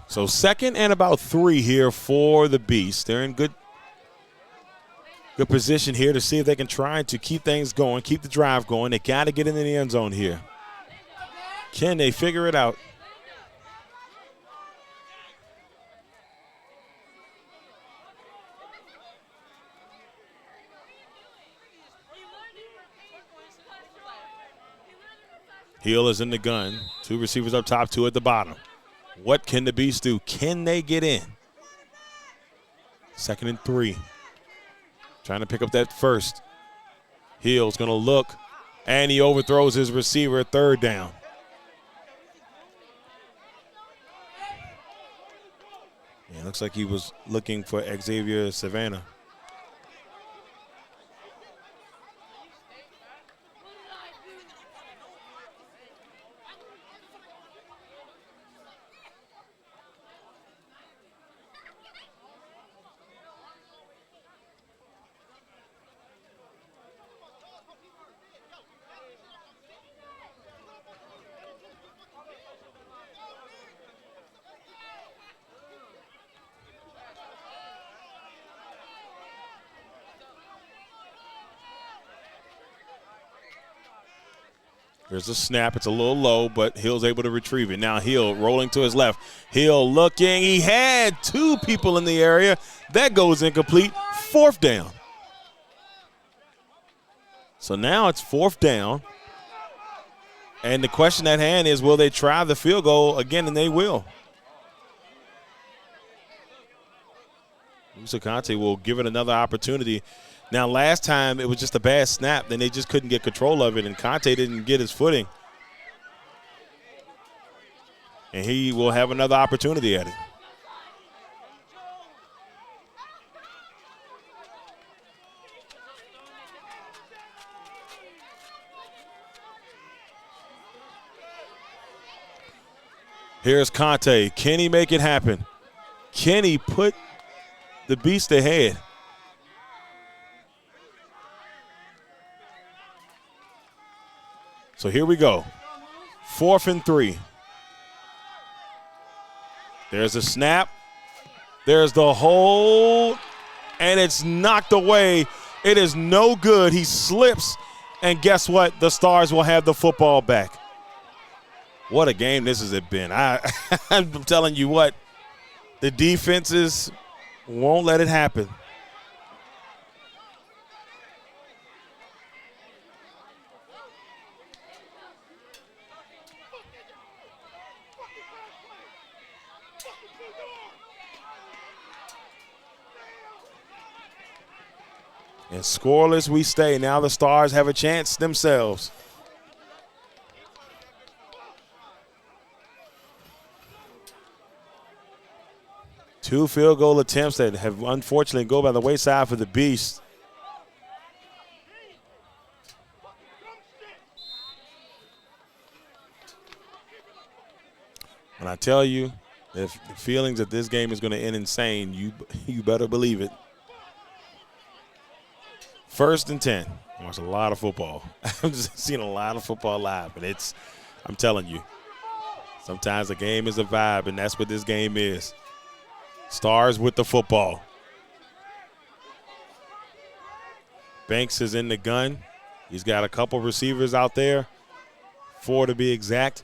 So 2nd and about 3 here for the Beast. They're in good position here to see if they can try to keep things going, keep the drive going. They got to get into the end zone here. Can they figure it out? Hill is in the gun. 2 receivers up top, 2 at the bottom. What can the Beast do? Can they get in? 2nd and 3. Trying to pick up that first. Hill's going to look, and he overthrows his receiver. 3rd down. Yeah, looks like he was looking for Xavier Savannah. There's a snap. It's a little low, but Hill's able to retrieve it. Now Hill rolling to his left. Hill looking. He had two people in the area. That goes incomplete. 4th down. So now it's 4th down. And the question at hand is, will they try the field goal again? And they will. Musa Conte will give it another opportunity. Now, last time it was just a bad snap. Then they just couldn't get control of it, and Conte didn't get his footing. And he will have another opportunity at it. Here's Conte. Can he make it happen? Can he put the beast ahead? So here we go. 4th and 3. There's a snap. There's the hold. And it's knocked away. It is no good. He slips. And guess what? The Stars will have the football back. What a game this has been. I'm telling you what, the defenses won't let it happen. And scoreless we stay. Now the Stars have a chance themselves. Two field goal attempts that have unfortunately go by the wayside for the Beast. When I tell you, if the feelings that this game is going to end insane, you better believe it. 1st and 10. I watched a lot of football. I've just seen a lot of football live, and I'm telling you, sometimes a game is a vibe, and that's what this game is. Stars with the football. Banks is in the gun. He's got a couple receivers out there, 4 to be exact.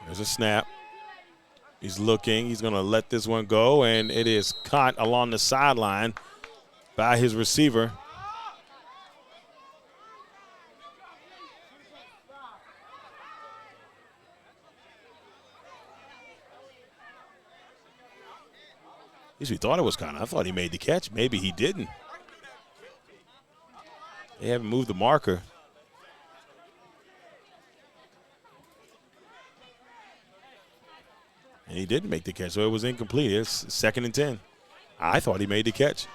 There's a snap. He's looking. He's going to let this one go, and it is caught along the sideline by his receiver. At least we thought it was Connor. I thought he made the catch. Maybe he didn't. They haven't moved the marker. And he didn't make the catch, so it was incomplete. It's 2nd and 10. I thought he made the catch.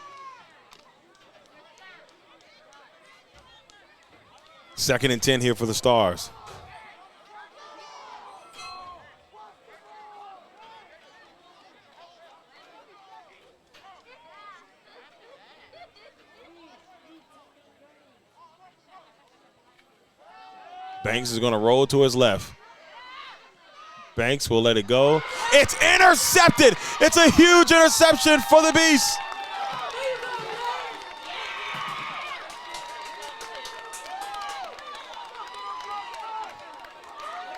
2nd and 10 here for the Stars. Banks is going to roll to his left. Banks will let it go. It's intercepted. It's a huge interception for the Beast.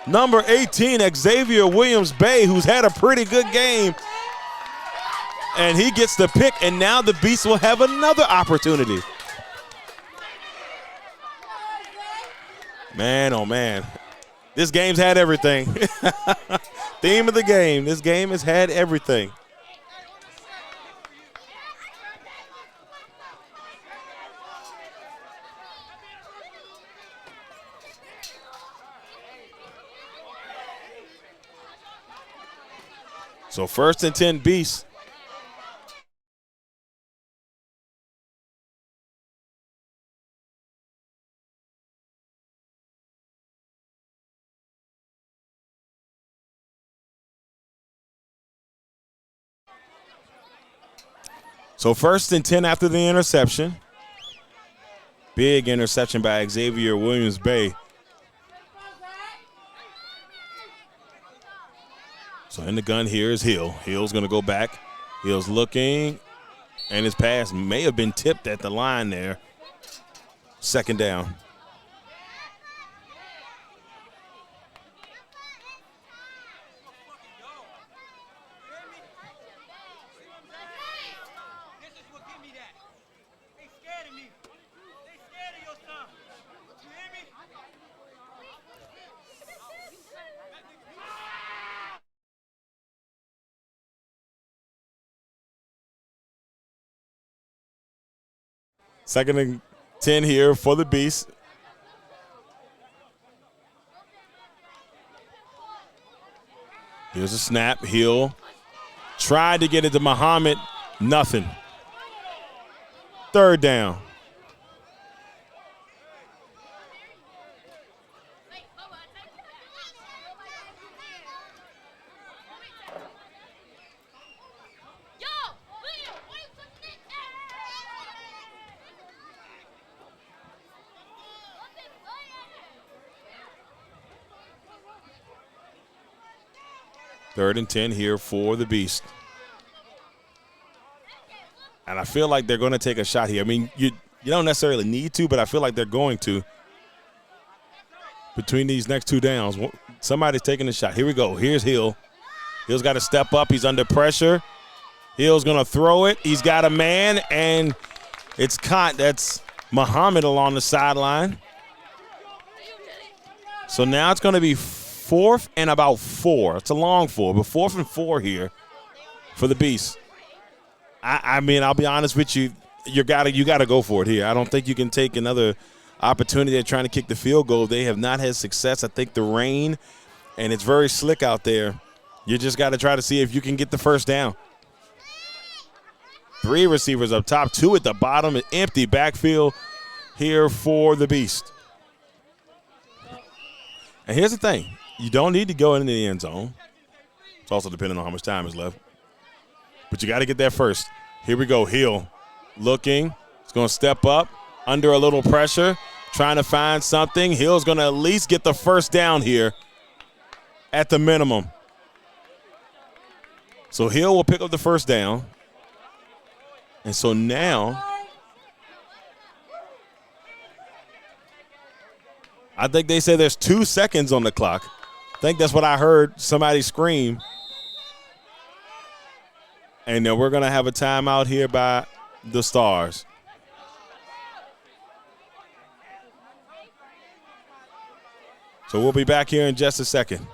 Number 18, Xavier Williams-Bay, who's had a pretty good game. And he gets the pick, and now the Beast will have another opportunity. Man, oh man. This game's had everything. Theme of the game. This game has had everything. So 1st and 10 Beast. So 1st and 10 after the interception. Big interception by Xavier Williams-Bay. So in the gun here is Hill. Hill's going to go back. Hill's looking, and his pass may have been tipped at the line there. Second down. Second and 10 here for the Beast. Here's a snap. Hill tried to get it to Muhammad. Nothing. Third down. Third and 10 here for the Beast. And I feel like they're going to take a shot here. I mean, you don't necessarily need to, but I feel like they're going to. Between these next two downs, somebody's taking a shot. Here we go. Here's Hill. Hill's got to step up. He's under pressure. Hill's going to throw it. He's got a man, and it's caught. That's Muhammad along the sideline. So now it's going to be 4th and about 4. It's a long 4, but 4th and 4 here for the Beast. I mean, I'll be honest with you. You gotta go for it here. I don't think you can take another opportunity at trying to kick the field goal. They have not had success. I think the rain, and it's very slick out there. You just got to try to see if you can get the first down. 3 receivers up top, 2 at the bottom, an empty backfield here for the Beast. And here's the thing. You don't need to go into the end zone. It's also depending on how much time is left. But you got to get there first. Here we go. Hill looking. He's going to step up under a little pressure, trying to find something. Hill's going to at least get the first down here at the minimum. So Hill will pick up the first down. And so now I think they say there's 2 seconds on the clock. I think that's what I heard somebody scream. And then we're going to have a timeout here by the Starz. So we'll be back here in just a second.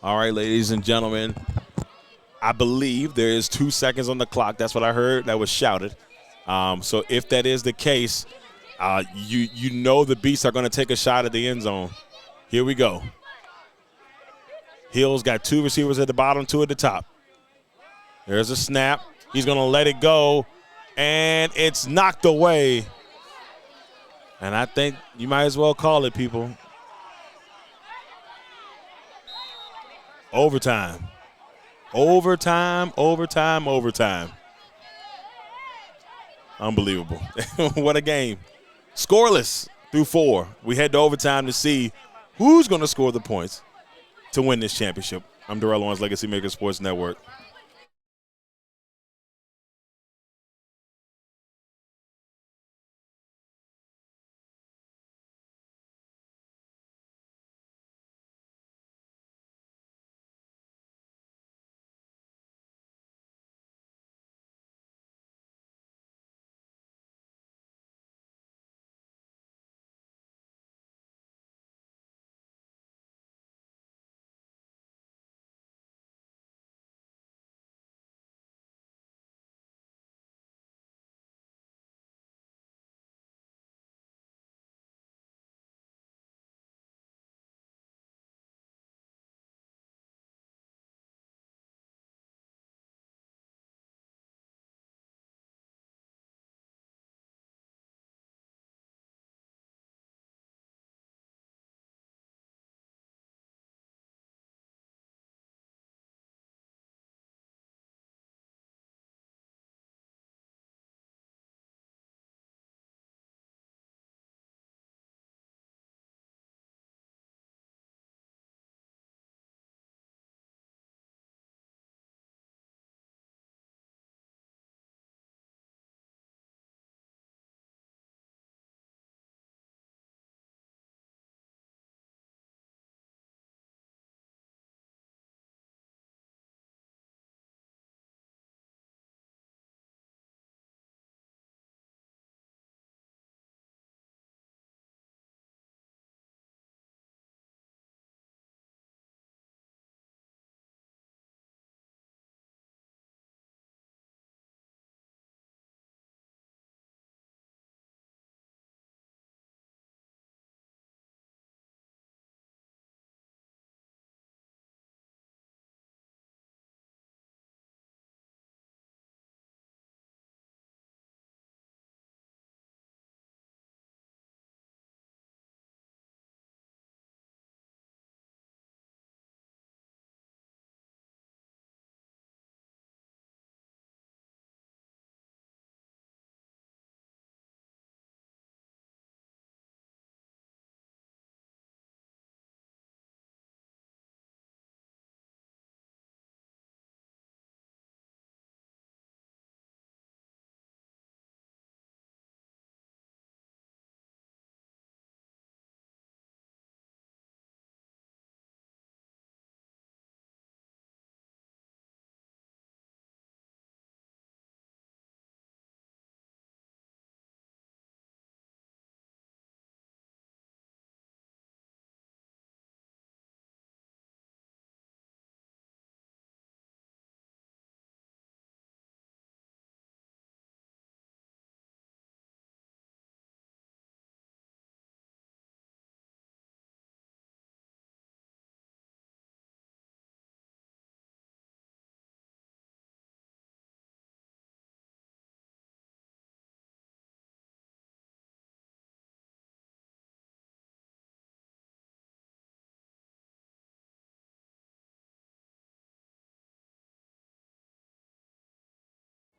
All right, ladies and gentlemen, I believe there is 2 seconds on the clock. That's what I heard. That was shouted. So if that is the case, you know the Beasts are going to take a shot at the end zone. Here we go. Hill's got 2 receivers at the bottom, 2 at the top. There's a snap. He's going to let it go, and it's knocked away. And I think you might as well call it, people. Overtime. Overtime, overtime, overtime. Unbelievable. What a game. Scoreless through 4. We head to overtime to see who's going to score the points to win this championship. I'm Darrell, Owens, LegacyMaker Sports Network.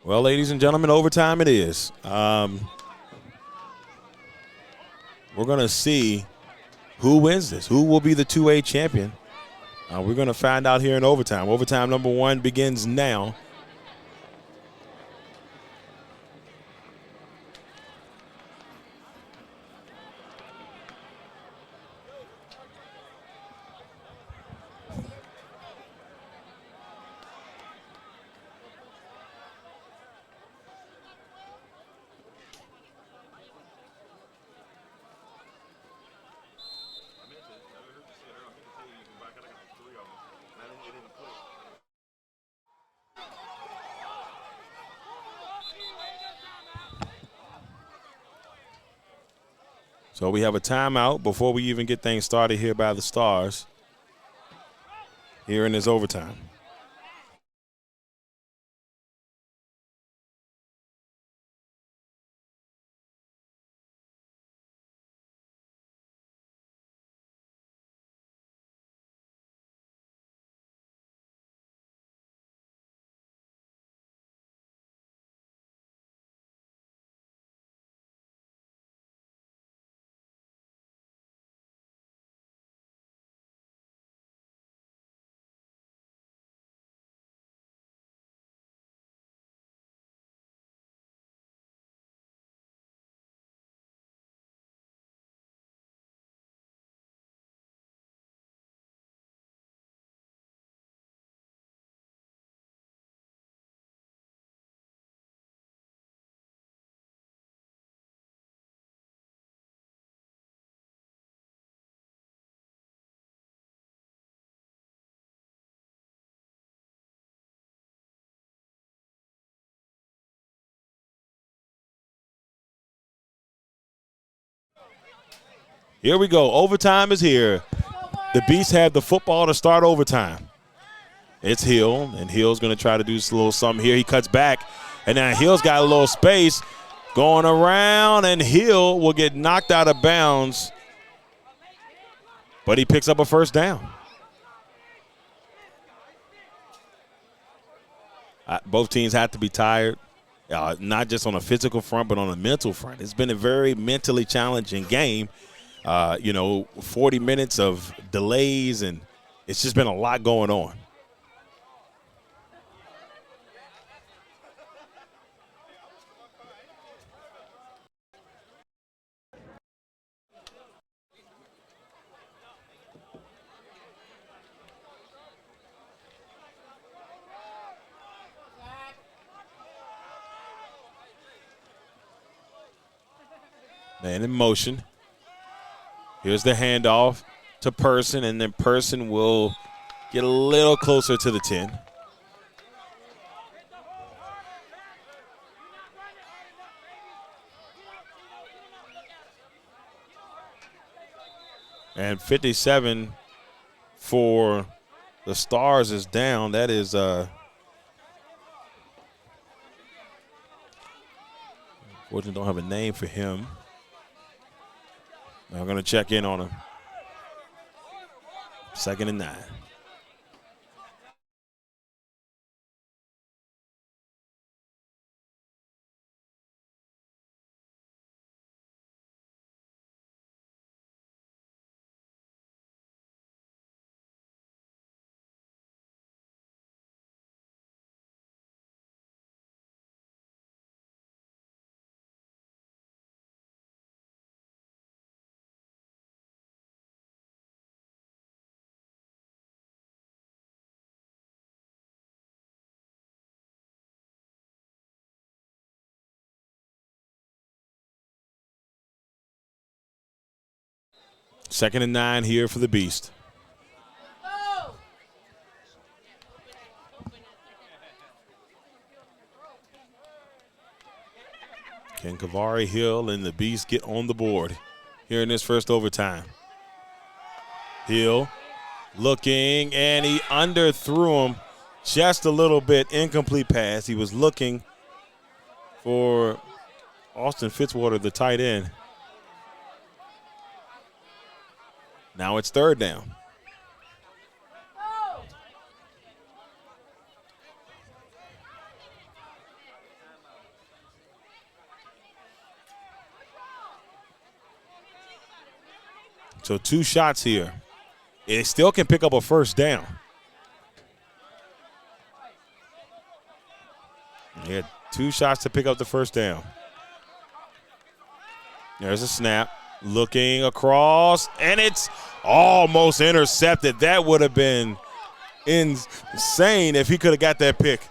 Well, ladies and gentlemen, overtime it is. We're going to see who wins this, who will be the 2A champion. We're going to find out here in overtime. Overtime number 1 begins now. So we have a timeout before we even get things started here by the Starz here in this overtime. Here we go. Overtime is here. The Beasts have the football to start overtime. It's Hill, and Hill's going to try to do a little something here. He cuts back, and now Hill's got a little space going around, and Hill will get knocked out of bounds, but he picks up a first down. Both teams have to be tired, not just on a physical front, but on a mental front. It's been a very mentally challenging game. 40 minutes of delays, and it's just been a lot going on. Man in motion. Here's the handoff to Person, and then Person will get a little closer to the 10. And 57 for the Starz is down. That is unfortunately don't have a name for him. I'm going to check in on him. 2nd and 9. Second and 9 here for the Beast. Can Kavari Hill and the Beast get on the board here in this first overtime? Hill looking, and he underthrew him just a little bit. Incomplete pass. He was looking for Austin Fitzwater, the tight end. Now it's 3rd down. So 2 shots here. It still can pick up a first down. He had 2 shots to pick up the first down. There's a snap. Looking across, and it's almost intercepted. That would have been insane if he could have got that pick.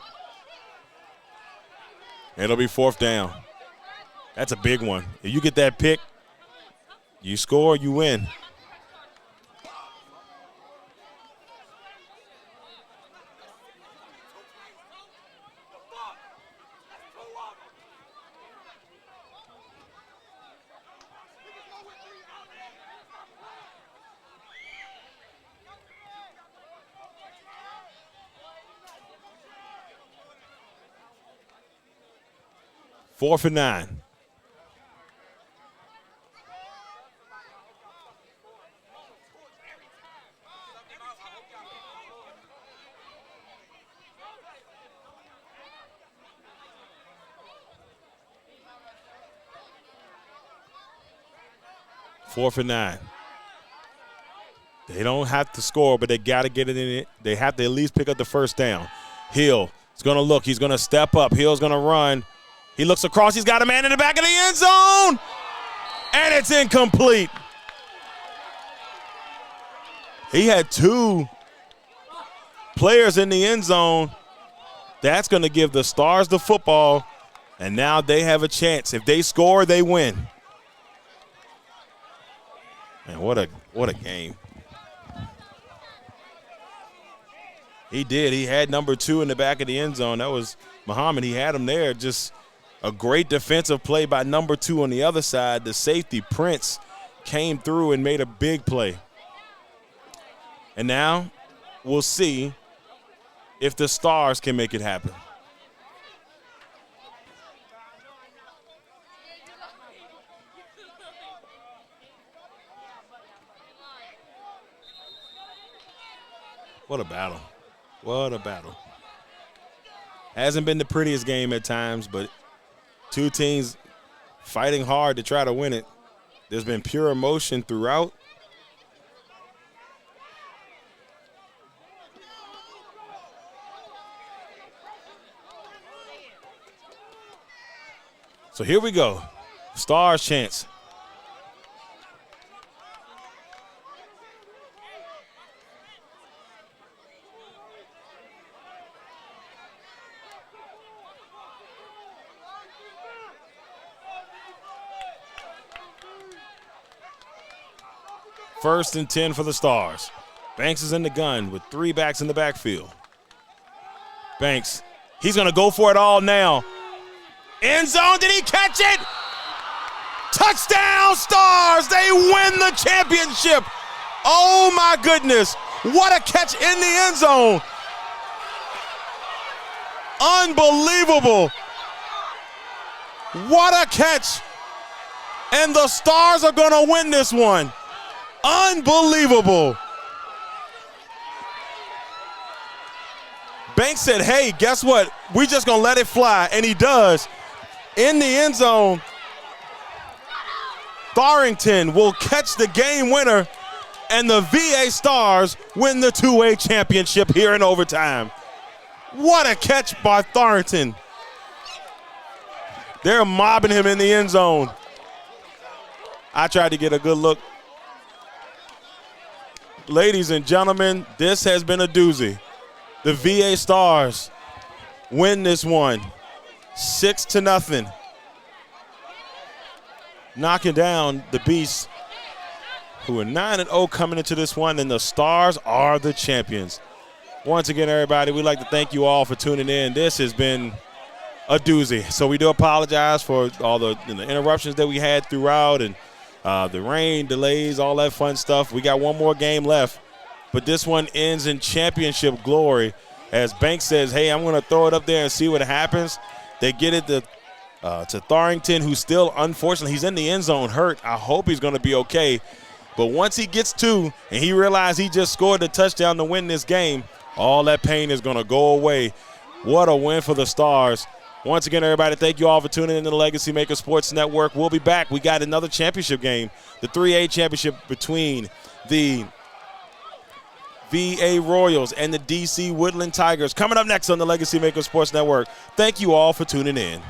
It'll be 4th down. That's a big one. If you get that pick, you score, you win. Fourth and 9. Fourth and 9. They don't have to score, but they got to get it in it. They have to at least pick up the first down. Hill is going to look. He's going to step up. Hill's going to run. He looks across. He's got a man in the back of the end zone. And it's incomplete. He had 2 players in the end zone. That's going to give the Stars the football. And now they have a chance. If they score, they win. Man, what a game. He did. He had number 2 in the back of the end zone. That was Muhammad. He had him there. Just a great defensive play by number 2 on the other side. The safety, Prince, came through and made a big play. And now we'll see if the Stars can make it happen. What a battle. What a battle. Hasn't been the prettiest game at times, but 2 teams fighting hard to try to win it. There's been pure emotion throughout. So here we go. Stars chance. First and 10 for the Stars. Banks is in the gun with 3 backs in the backfield. Banks, he's going to go for it all now. End zone, did he catch it? Touchdown, Stars! They win the championship. Oh my goodness, what a catch in the end zone. Unbelievable. What a catch. And the Stars are going to win this one. Unbelievable. Banks said, hey, guess what? We just going to let it fly. And he does. In the end zone, Tharrington will catch the game winner, and the VA Stars win the 2A championship here in overtime. What a catch by Tharrington. They're mobbing him in the end zone. I tried to get a good look. Ladies and gentlemen, this has been a doozy. The VA Stars win this one 6-0. Knocking down the Beasts, who are 9-0 coming into this one, and the Stars are the champions. Once again, everybody, we'd like to thank you all for tuning in. This has been a doozy. So we do apologize for all the interruptions that we had throughout, and the rain, delays, all that fun stuff. We got one more game left, but this one ends in championship glory as Banks says, hey, I'm going to throw it up there and see what happens. They get it to Tharrington, who's still, unfortunately, he's in the end zone hurt. I hope he's going to be okay. But once he gets 2 and he realizes he just scored the touchdown to win this game, all that pain is going to go away. What a win for the Stars. Once again, everybody, thank you all for tuning in to the Legacy Maker Sports Network. We'll be back. We got another championship game, the 3A championship between the VA Royals and the DC Woodland Tigers, coming up next on the Legacy Maker Sports Network. Thank you all for tuning in.